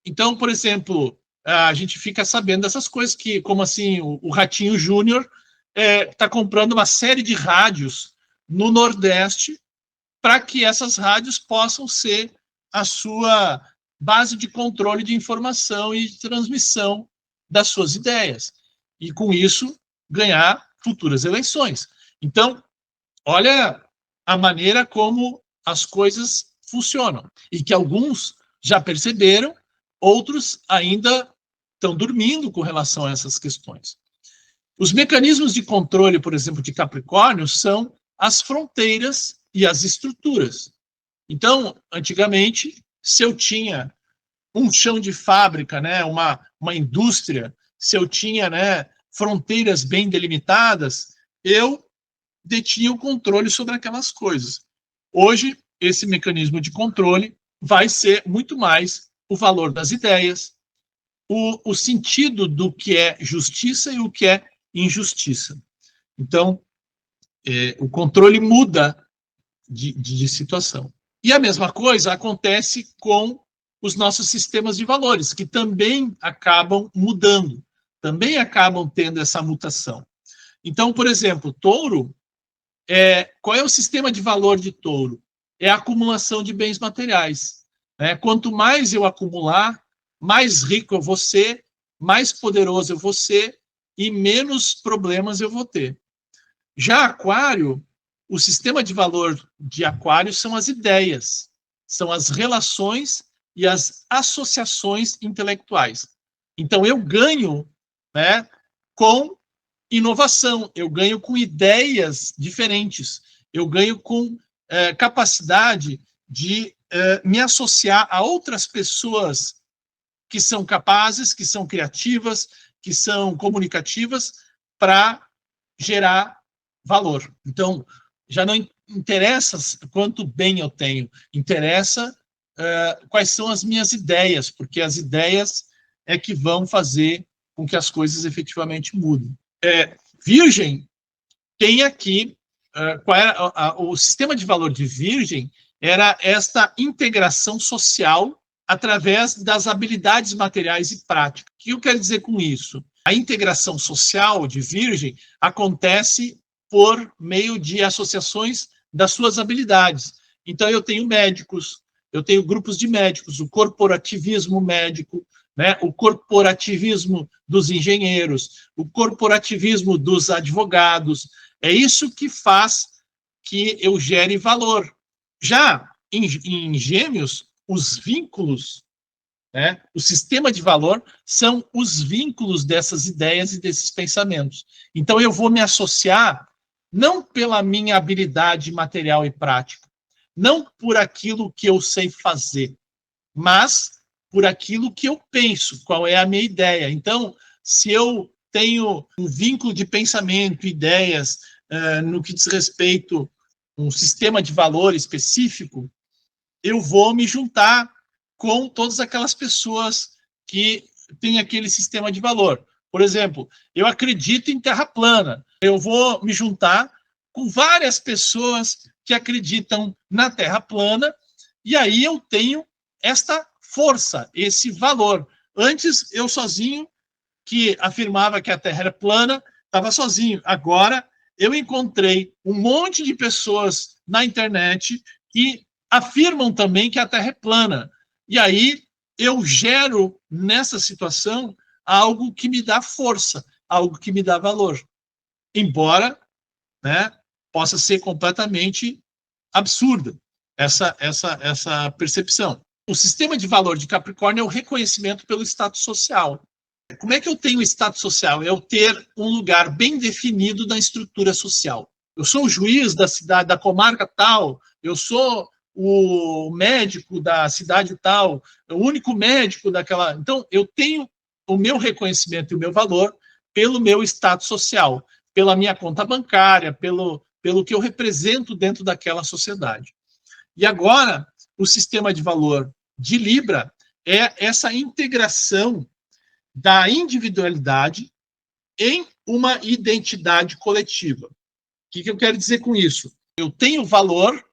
Então, por exemplo, a gente fica sabendo dessas coisas, que, como assim, o Ratinho Júnior está comprando uma série de rádios no Nordeste para que essas rádios possam ser a sua base de controle de informação e de transmissão das suas ideias. E, com isso, ganhar futuras eleições. Então, olha a maneira como as coisas funcionam. E que alguns já perceberam, outros ainda estão dormindo com relação a essas questões. Os mecanismos de controle, por exemplo, de Capricórnio, são as fronteiras e as estruturas. Então, antigamente, se eu tinha um chão de fábrica, né, uma indústria, se eu tinha, né, fronteiras bem delimitadas, eu detinha o controle sobre aquelas coisas. Hoje, esse mecanismo de controle vai ser muito mais o valor das ideias, o sentido do que é justiça e o que é injustiça. Então, o controle muda de situação. E a mesma coisa acontece com os nossos sistemas de valores, que também acabam mudando, também acabam tendo essa mutação. Então, por exemplo, Touro, qual é o sistema de valor de Touro? É a acumulação de bens materiais. Quanto mais eu acumular, mais rico eu vou ser, mais poderoso eu vou ser e menos problemas eu vou ter. Já Aquário, o sistema de valor de Aquário são as ideias, são as relações e as associações intelectuais. Então, eu ganho, né, com inovação, eu ganho com ideias diferentes, eu ganho com capacidade de me associar a outras pessoas que são capazes, que são criativas, que são comunicativas, para gerar valor. Então, já não interessa quanto bem eu tenho, interessa quais são as minhas ideias, porque as ideias é que vão fazer com que as coisas efetivamente mudem. Virgem tem aqui, qual era o sistema de valor de Virgem, era esta integração social através das habilidades materiais e práticas. O que eu quero dizer com isso? A integração social de Virgem acontece por meio de associações das suas habilidades. Então, eu tenho médicos, eu tenho grupos de médicos, o corporativismo médico, né, o corporativismo dos engenheiros, o corporativismo dos advogados. É isso que faz que eu gere valor. Já em Gêmeos, os vínculos, né, o sistema de valor são os vínculos dessas ideias e desses pensamentos. Então, eu vou me associar não pela minha habilidade material e prática, não por aquilo que eu sei fazer, mas por aquilo que eu penso, qual é a minha ideia. Então, se eu tenho um vínculo de pensamento, ideias, no que diz respeito a um sistema de valor específico, eu vou me juntar com todas aquelas pessoas que têm aquele sistema de valor. Por exemplo, eu acredito em terra plana. Eu vou me juntar com várias pessoas que acreditam na terra plana, e aí eu tenho esta força, esse valor. Antes, eu sozinho, que afirmava que a Terra era plana, estava sozinho. Agora, eu encontrei um monte de pessoas na internet que afirmam também que a Terra é plana. E aí, eu gero nessa situação algo que me dá força, algo que me dá valor. Embora, né, possa ser completamente absurda essa percepção. O sistema de valor de Capricórnio é o reconhecimento pelo status social. Como é que eu tenho status social? É eu ter um lugar bem definido na estrutura social. Eu sou o juiz da cidade, da comarca tal, eu sou o médico da cidade tal, o único médico daquela... Então, eu tenho o meu reconhecimento e o meu valor pelo meu status social, pela minha conta bancária, pelo que eu represento dentro daquela sociedade. E agora, o sistema de valor de Libra é essa integração da individualidade em uma identidade coletiva. O que eu quero dizer com isso? Eu tenho valor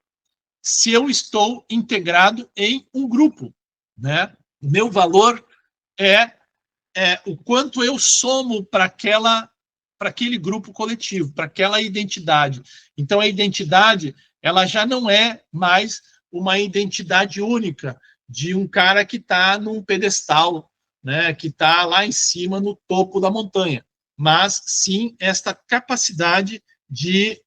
se eu estou integrado em um grupo, né? O meu valor é o quanto eu somo para aquele grupo coletivo, para aquela identidade. Então, a identidade, ela já não é mais uma identidade única de um cara que está num pedestal, né, que está lá em cima, no topo da montanha, mas sim esta capacidade de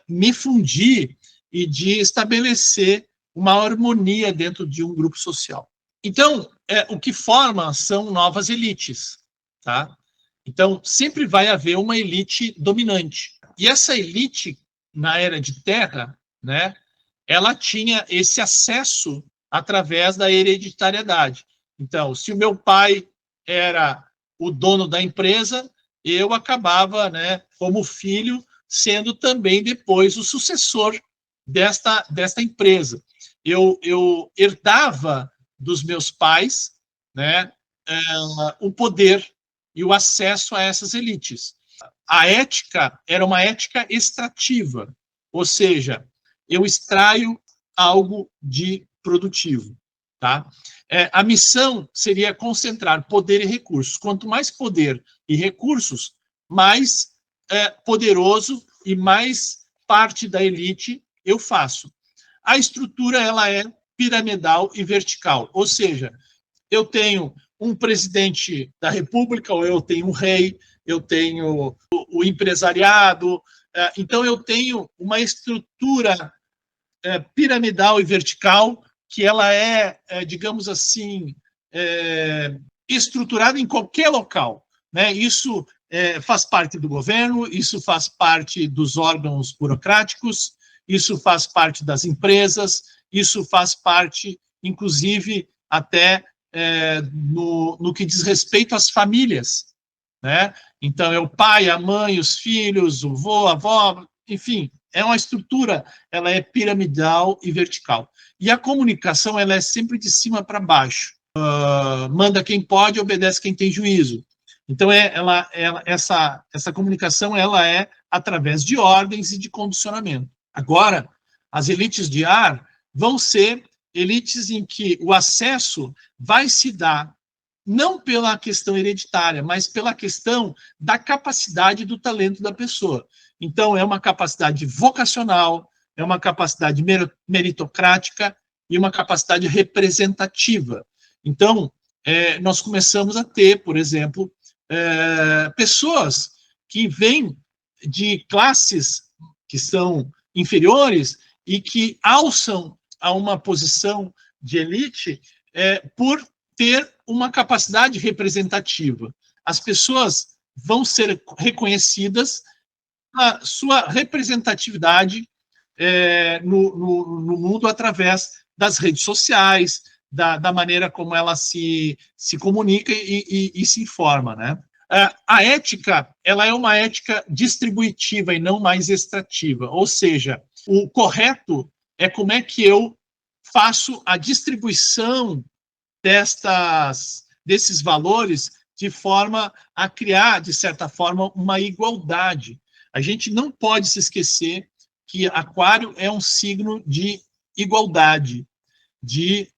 me fundir e de estabelecer uma harmonia dentro de um grupo social. Então, o que forma são novas elites, tá? Então, sempre vai haver uma elite dominante. E essa elite, na era de Terra, né, ela tinha esse acesso através da hereditariedade. Então, se o meu pai era o dono da empresa, eu acabava, né, como filho, sendo também depois o sucessor desta empresa. Eu herdava dos meus pais, né, o poder e o acesso a essas elites. A ética era uma ética extrativa, ou seja, eu extraio algo de produtivo. Tá? A missão seria concentrar poder e recursos. Quanto mais poder e recursos, mais poderoso e mais parte da elite eu faço. A estrutura ela é piramidal e vertical, ou seja, eu tenho um presidente da República, ou eu tenho um rei, eu tenho o empresariado. Então, eu tenho uma estrutura piramidal e vertical que ela digamos assim, estruturada em qualquer local, né? Isso faz parte do governo, isso faz parte dos órgãos burocráticos, isso faz parte das empresas, isso faz parte, inclusive, até no que diz respeito às famílias, né? Então, é o pai, a mãe, os filhos, o vô, a avó, enfim, é uma estrutura, ela é piramidal e vertical. E a comunicação, ela é sempre de cima para baixo. Manda quem pode, obedece quem tem juízo. Então, essa comunicação, ela é através de ordens e de condicionamento. Agora, as elites de ar vão ser elites em que o acesso vai se dar não pela questão hereditária, mas pela questão da capacidade do talento da pessoa. Então, é uma capacidade vocacional, é uma capacidade meritocrática e uma capacidade representativa. Então, nós começamos a ter, por exemplo, pessoas que vêm de classes que são inferiores e que alçam a uma posição de elite por ter uma capacidade representativa. As pessoas vão ser reconhecidas a sua representatividade no mundo através das redes sociais, da maneira como ela se comunica e se informa, né? A ética, ela é uma ética distributiva e não mais extrativa, ou seja, o correto é como é que eu faço a distribuição desses valores de forma a criar, de certa forma, uma igualdade. A gente não pode se esquecer que Aquário é um signo de igualdade, de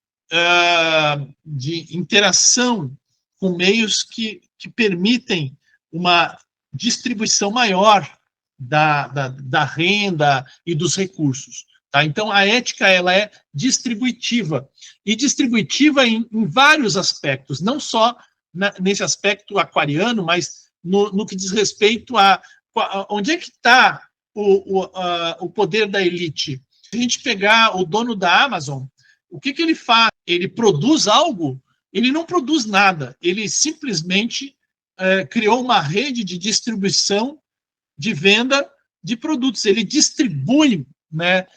interação com meios que permitem uma distribuição maior da renda e dos recursos. Tá? Então, a ética ela é distributiva, e distributiva em vários aspectos, não só nesse aspecto aquariano, mas no que diz respeito a onde é que está o poder da elite. Se a gente pegar o dono da Amazon, o que ele faz? Ele produz algo? Ele não produz nada, ele simplesmente criou uma rede de distribuição, de venda de produtos. Ele distribui, né,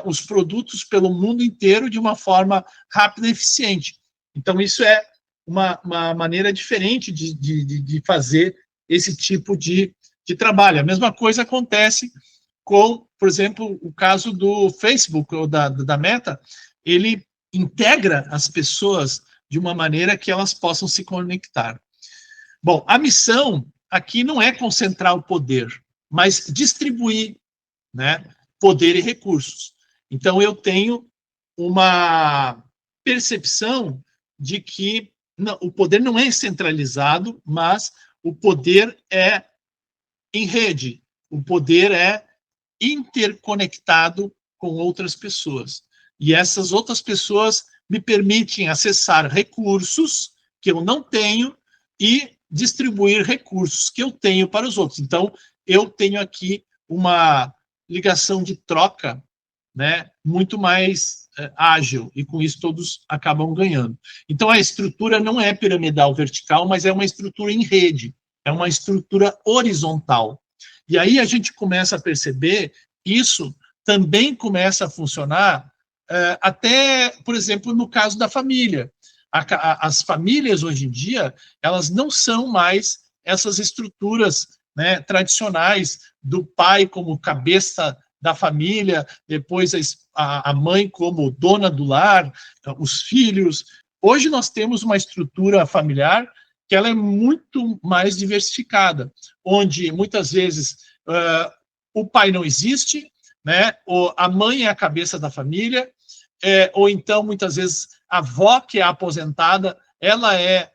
os produtos pelo mundo inteiro de uma forma rápida e eficiente. Então, isso é uma maneira diferente de fazer esse tipo de trabalho. A mesma coisa acontece com, por exemplo, o caso do Facebook ou da Meta. Ele integra as pessoas de uma maneira que elas possam se conectar. Bom, a missão aqui não é concentrar o poder, mas distribuir, né, poder e recursos. Então, eu tenho uma percepção de que o poder não é centralizado, mas o poder é em rede, o poder é interconectado com outras pessoas. E essas outras pessoas me permitem acessar recursos que eu não tenho e distribuir recursos que eu tenho para os outros. Então, eu tenho aqui uma ligação de troca, né, muito mais ágil, e com isso todos acabam ganhando. Então, a estrutura não é piramidal vertical, mas é uma estrutura em rede, é uma estrutura horizontal. E aí a gente começa a perceber isso também começa a funcionar até, por exemplo, no caso da família. As famílias, hoje em dia, elas não são mais essas estruturas, né, tradicionais do pai como cabeça da família, depois a mãe como dona do lar, os filhos. Hoje nós temos uma estrutura familiar que ela é muito mais diversificada, onde muitas vezes o pai não existe, né, a mãe é a cabeça da família, ou então, muitas vezes, a avó, que é aposentada, ela é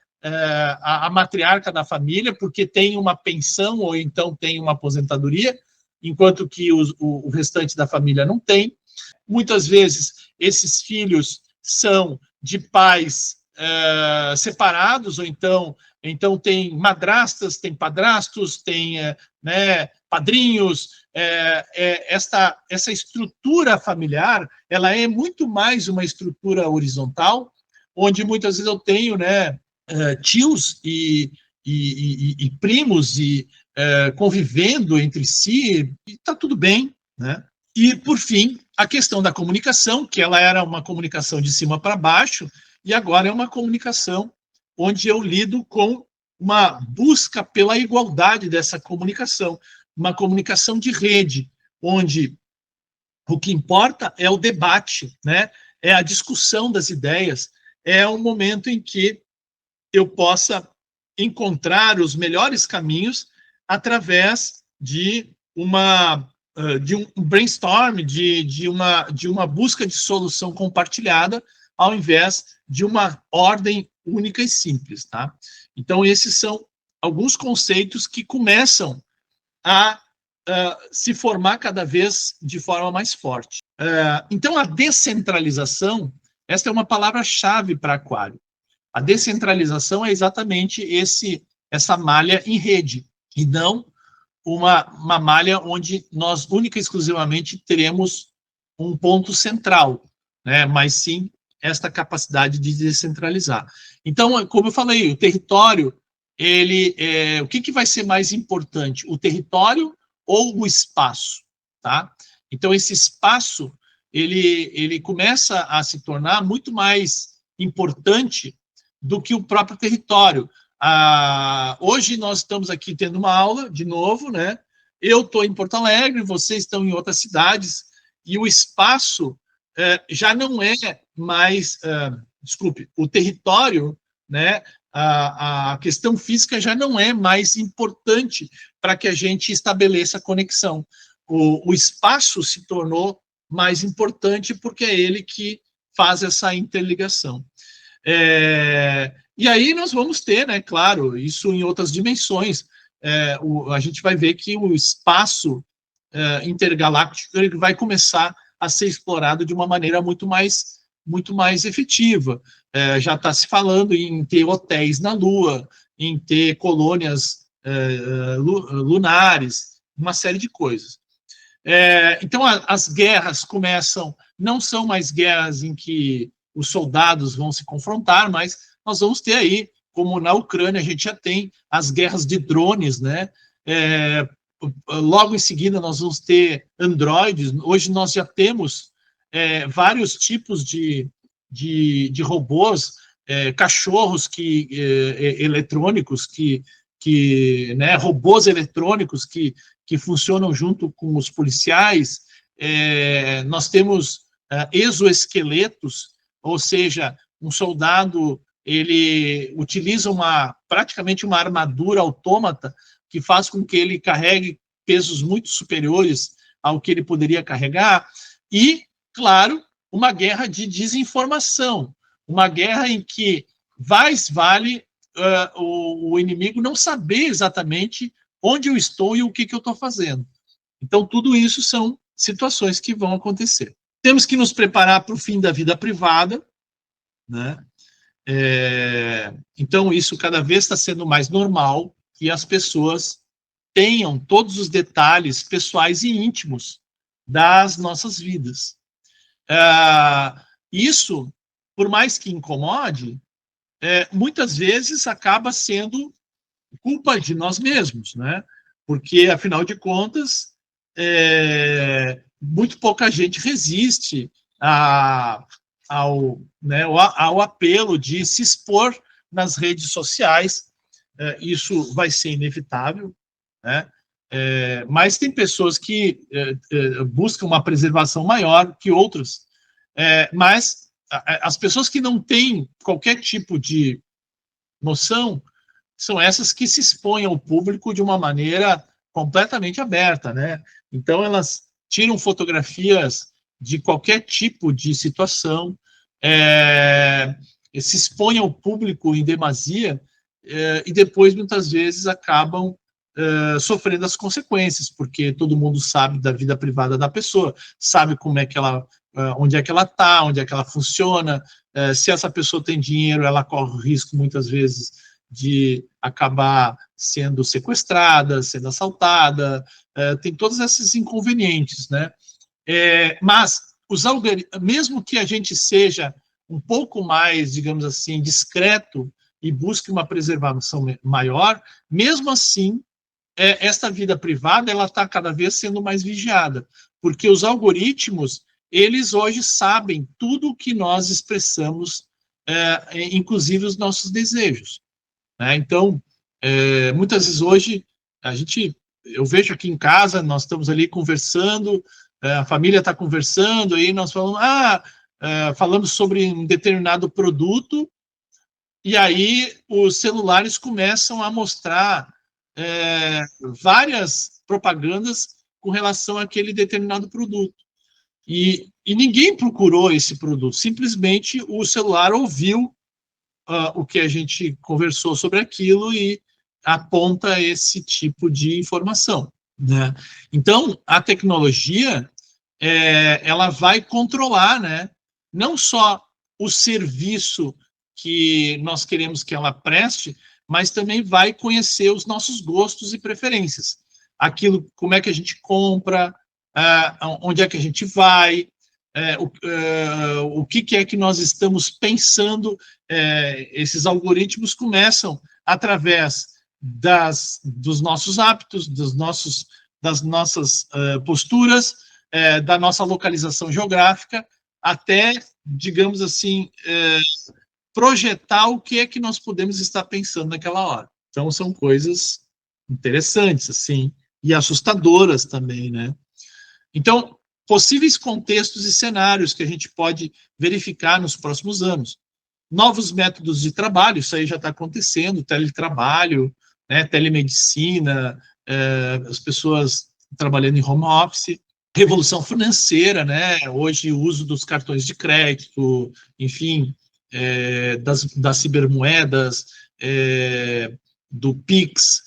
a matriarca da família, porque tem uma pensão ou então tem uma aposentadoria, enquanto que o restante da família não tem. Muitas vezes, esses filhos são de pais separados, ou então tem madrastas, tem padrastos, tem né, padrinhos. Essa estrutura familiar, ela é muito mais uma estrutura horizontal, onde muitas vezes eu tenho, né, tios e primos convivendo entre si, e está tudo bem, né? E, por fim, a questão da comunicação, que ela era uma comunicação de cima para baixo, e agora é uma comunicação onde eu lido com uma busca pela igualdade dessa comunicação, uma comunicação de rede, onde o que importa é o debate, né? É a discussão das ideias, é um momento em que eu possa encontrar os melhores caminhos através de um brainstorm, de uma busca de solução compartilhada, ao invés de uma ordem única e simples, tá? Então, esses são alguns conceitos que começam a se formar cada vez de forma mais forte. Então, a descentralização, esta é uma palavra-chave para Aquário. A descentralização é exatamente essa malha em rede, e não uma malha onde nós única e exclusivamente teremos um ponto central, né? Mas sim esta capacidade de descentralizar. Então, como eu falei, o território, o que vai ser mais importante, o território ou o espaço, tá? Então, esse espaço, ele começa a se tornar muito mais importante do que o próprio território. Hoje nós estamos aqui tendo uma aula, de novo, né? Eu estou em Porto Alegre, vocês estão em outras cidades, e o espaço já não é mais, desculpe, o território, né? A questão física já não é mais importante para que a gente estabeleça a conexão. O espaço se tornou mais importante porque é ele que faz essa interligação. E aí nós vamos ter, né, claro, isso em outras dimensões. A gente vai ver que o espaço intergaláctico ele vai começar a ser explorado de uma maneira muito mais efetiva. Já está se falando em ter hotéis na Lua, em ter colônias lunares, uma série de coisas. Então, as guerras não são mais guerras em que os soldados vão se confrontar, mas nós vamos ter aí, como na Ucrânia, a gente já tem as guerras de drones, né? Logo em seguida, nós vamos ter androides. Hoje nós já temos vários tipos de robôs, cachorros eletrônicos, né, robôs eletrônicos que funcionam junto com os policiais. Nós temos exoesqueletos, ou seja, um soldado ele utiliza praticamente uma armadura autômata que faz com que ele carregue pesos muito superiores ao que ele poderia carregar, e, claro, uma guerra de desinformação, uma guerra em que vale o inimigo não saber exatamente onde eu estou e o que eu estou fazendo. Então, tudo isso são situações que vão acontecer. Temos que nos preparar para o fim da vida privada, né? Então, isso cada vez está sendo mais normal, que as pessoas tenham todos os detalhes pessoais e íntimos das nossas vidas. Isso, por mais que incomode, muitas vezes acaba sendo culpa de nós mesmos, né? Porque, afinal de contas, muito pouca gente resiste ao apelo de se expor nas redes sociais. Isso vai ser inevitável, né? Mas tem pessoas que buscam uma preservação maior que outras, mas as pessoas que não têm qualquer tipo de noção são essas que se expõem ao público de uma maneira completamente aberta, né? Então, elas tiram fotografias de qualquer tipo de situação, se expõem ao público em demasia, e depois, muitas vezes, acabam sofrendo as consequências, porque todo mundo sabe da vida privada da pessoa, sabe como é que ela onde é que ela está, onde é que ela funciona, se essa pessoa tem dinheiro, ela corre o risco, muitas vezes, de acabar sendo sequestrada, sendo assaltada, tem todos esses inconvenientes, né? Mas, mesmo que a gente seja um pouco mais, digamos assim, discreto e busque uma preservação maior, mesmo assim, esta vida privada ela está cada vez sendo mais vigiada, porque os algoritmos, eles hoje sabem tudo o que nós expressamos, inclusive os nossos desejos, né? Então, muitas vezes hoje, eu vejo aqui em casa, nós estamos ali conversando, a família está conversando, aí nós falamos sobre um determinado produto, e aí os celulares começam a mostrar várias propagandas com relação àquele determinado produto. E ninguém procurou esse produto, simplesmente o celular ouviu o que a gente conversou sobre aquilo e aponta esse tipo de informação, né? Então, a tecnologia, ela vai controlar, né, não só o serviço que nós queremos que ela preste, mas também vai conhecer os nossos gostos e preferências. Aquilo, como é que a gente compra, onde é que a gente vai, o que é que nós estamos pensando. Esses algoritmos começam através dos nossos hábitos, das nossas posturas, da nossa localização geográfica, até, digamos assim, projetar o que é que nós podemos estar pensando naquela hora. Então, são coisas interessantes, assim, e assustadoras também, né? Então, possíveis contextos e cenários que a gente pode verificar nos próximos anos. Novos métodos de trabalho, isso aí já está acontecendo, teletrabalho, né, telemedicina, as pessoas trabalhando em home office, revolução financeira, né, hoje o uso dos cartões de crédito, enfim, das cibermoedas, do Pix,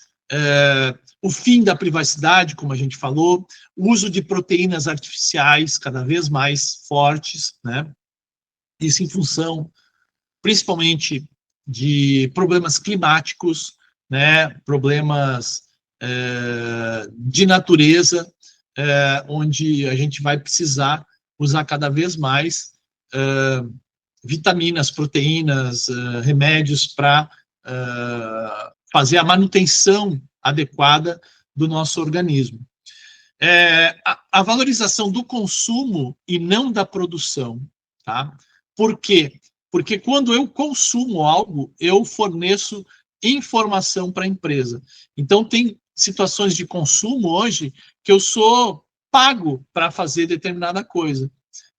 o fim da privacidade, como a gente falou, o uso de proteínas artificiais cada vez mais fortes, né, isso em função principalmente de problemas climáticos, né, problemas de natureza, onde a gente vai precisar usar cada vez mais vitaminas, proteínas, remédios para fazer a manutenção adequada do nosso organismo. A valorização do consumo e não da produção, tá? Por quê? Porque quando eu consumo algo, eu forneço informação para a empresa. Então, tem situações de consumo hoje que eu sou pago para fazer determinada coisa.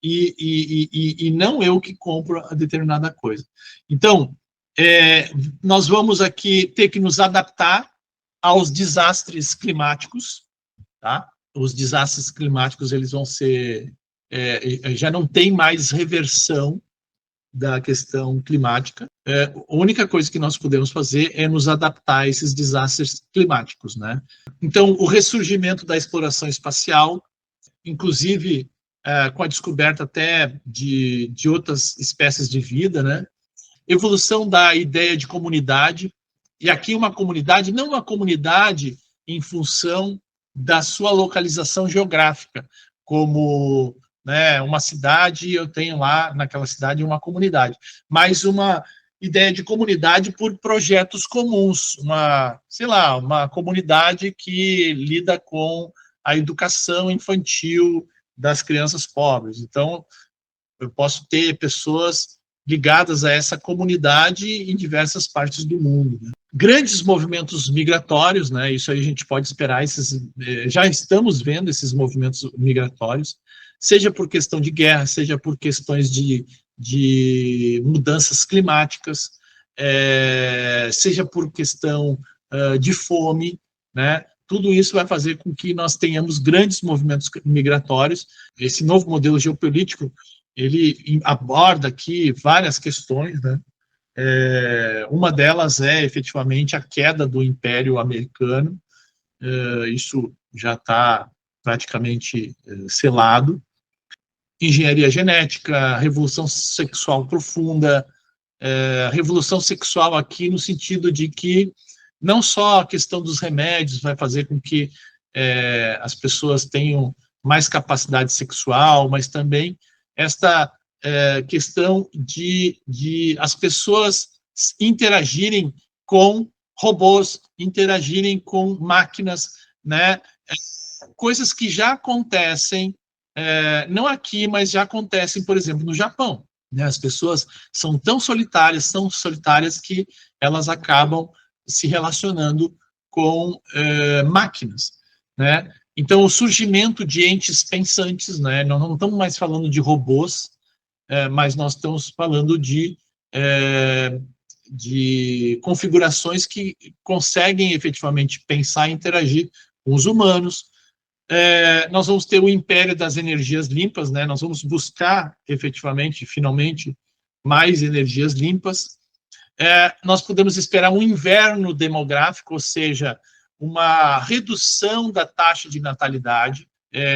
E não eu que compro a determinada coisa. Então, nós vamos aqui ter que nos adaptar aos desastres climáticos, tá? Os desastres climáticos, eles vão ser... já não tem mais reversão da questão climática. A única coisa que nós podemos fazer é nos adaptar a esses desastres climáticos, né? Então, o ressurgimento da exploração espacial, inclusive com a descoberta até de outras espécies de vida, né? Evolução da ideia de comunidade, e aqui uma comunidade, não uma comunidade em função da sua localização geográfica, como, né, uma cidade, eu tenho lá naquela cidade uma comunidade, mas uma ideia de comunidade por projetos comuns, sei lá, uma comunidade que lida com a educação infantil das crianças pobres. Então, eu posso ter pessoas ligadas a essa comunidade em diversas partes do mundo, né? Grandes movimentos migratórios, né? Isso aí a gente pode esperar, já estamos vendo esses movimentos migratórios, seja por questão de guerra, seja por questões de mudanças climáticas, seja por questão de fome, né? Tudo isso vai fazer com que nós tenhamos grandes movimentos migratórios. Esse novo modelo geopolítico, ele aborda aqui várias questões, né? Uma delas é, efetivamente, a queda do Império Americano. Isso já está praticamente selado. engenharia genética, revolução sexual profunda, revolução sexual aqui no sentido de que não só a questão dos remédios vai fazer com que as pessoas tenham mais capacidade sexual, mas também esta questão de as pessoas interagirem com robôs, interagirem com máquinas, né? Coisas que já acontecem, não aqui, mas já acontecem, por exemplo, no Japão. Né? As pessoas são tão solitárias que elas acabam se relacionando com máquinas, né? Então, o surgimento de entes pensantes, né? Nós não estamos mais falando de robôs, mas nós estamos falando de configurações que conseguem efetivamente pensar e interagir com os humanos. Nós vamos ter o império das energias limpas, né? Nós vamos buscar efetivamente, finalmente, mais energias limpas. Nós podemos esperar um inverno demográfico, ou seja, uma redução da taxa de natalidade.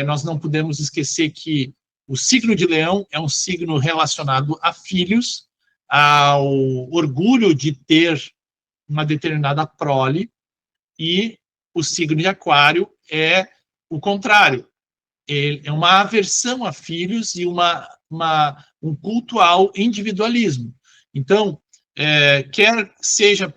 Nós não podemos esquecer que o signo de Leão é um signo relacionado a filhos, ao orgulho de ter uma determinada prole, e o signo de Aquário é o contrário. É uma aversão a filhos e um culto ao individualismo. Então, quer seja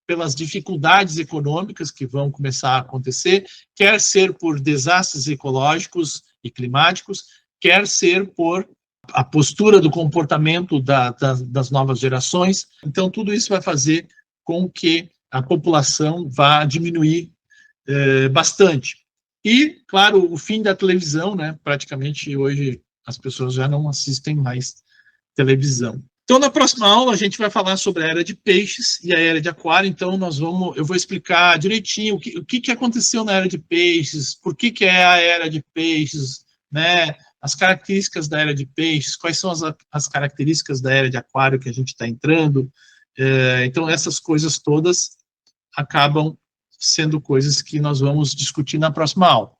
pelas dificuldades econômicas que vão começar a acontecer, quer ser por desastres ecológicos e climáticos, quer ser por a postura do comportamento das novas gerações. Então, tudo isso vai fazer com que a população vá diminuir bastante. E, claro, o fim da televisão, né? Praticamente hoje as pessoas já não assistem mais televisão. Então, na próxima aula, a gente vai falar sobre a Era de Peixes e a Era de Aquário. Então, eu vou explicar direitinho o que aconteceu na Era de Peixes, por que é a Era de Peixes, né? As características da Era de Peixes, quais são as características da Era de Aquário que a gente está entrando. Então, essas coisas todas acabam sendo coisas que nós vamos discutir na próxima aula.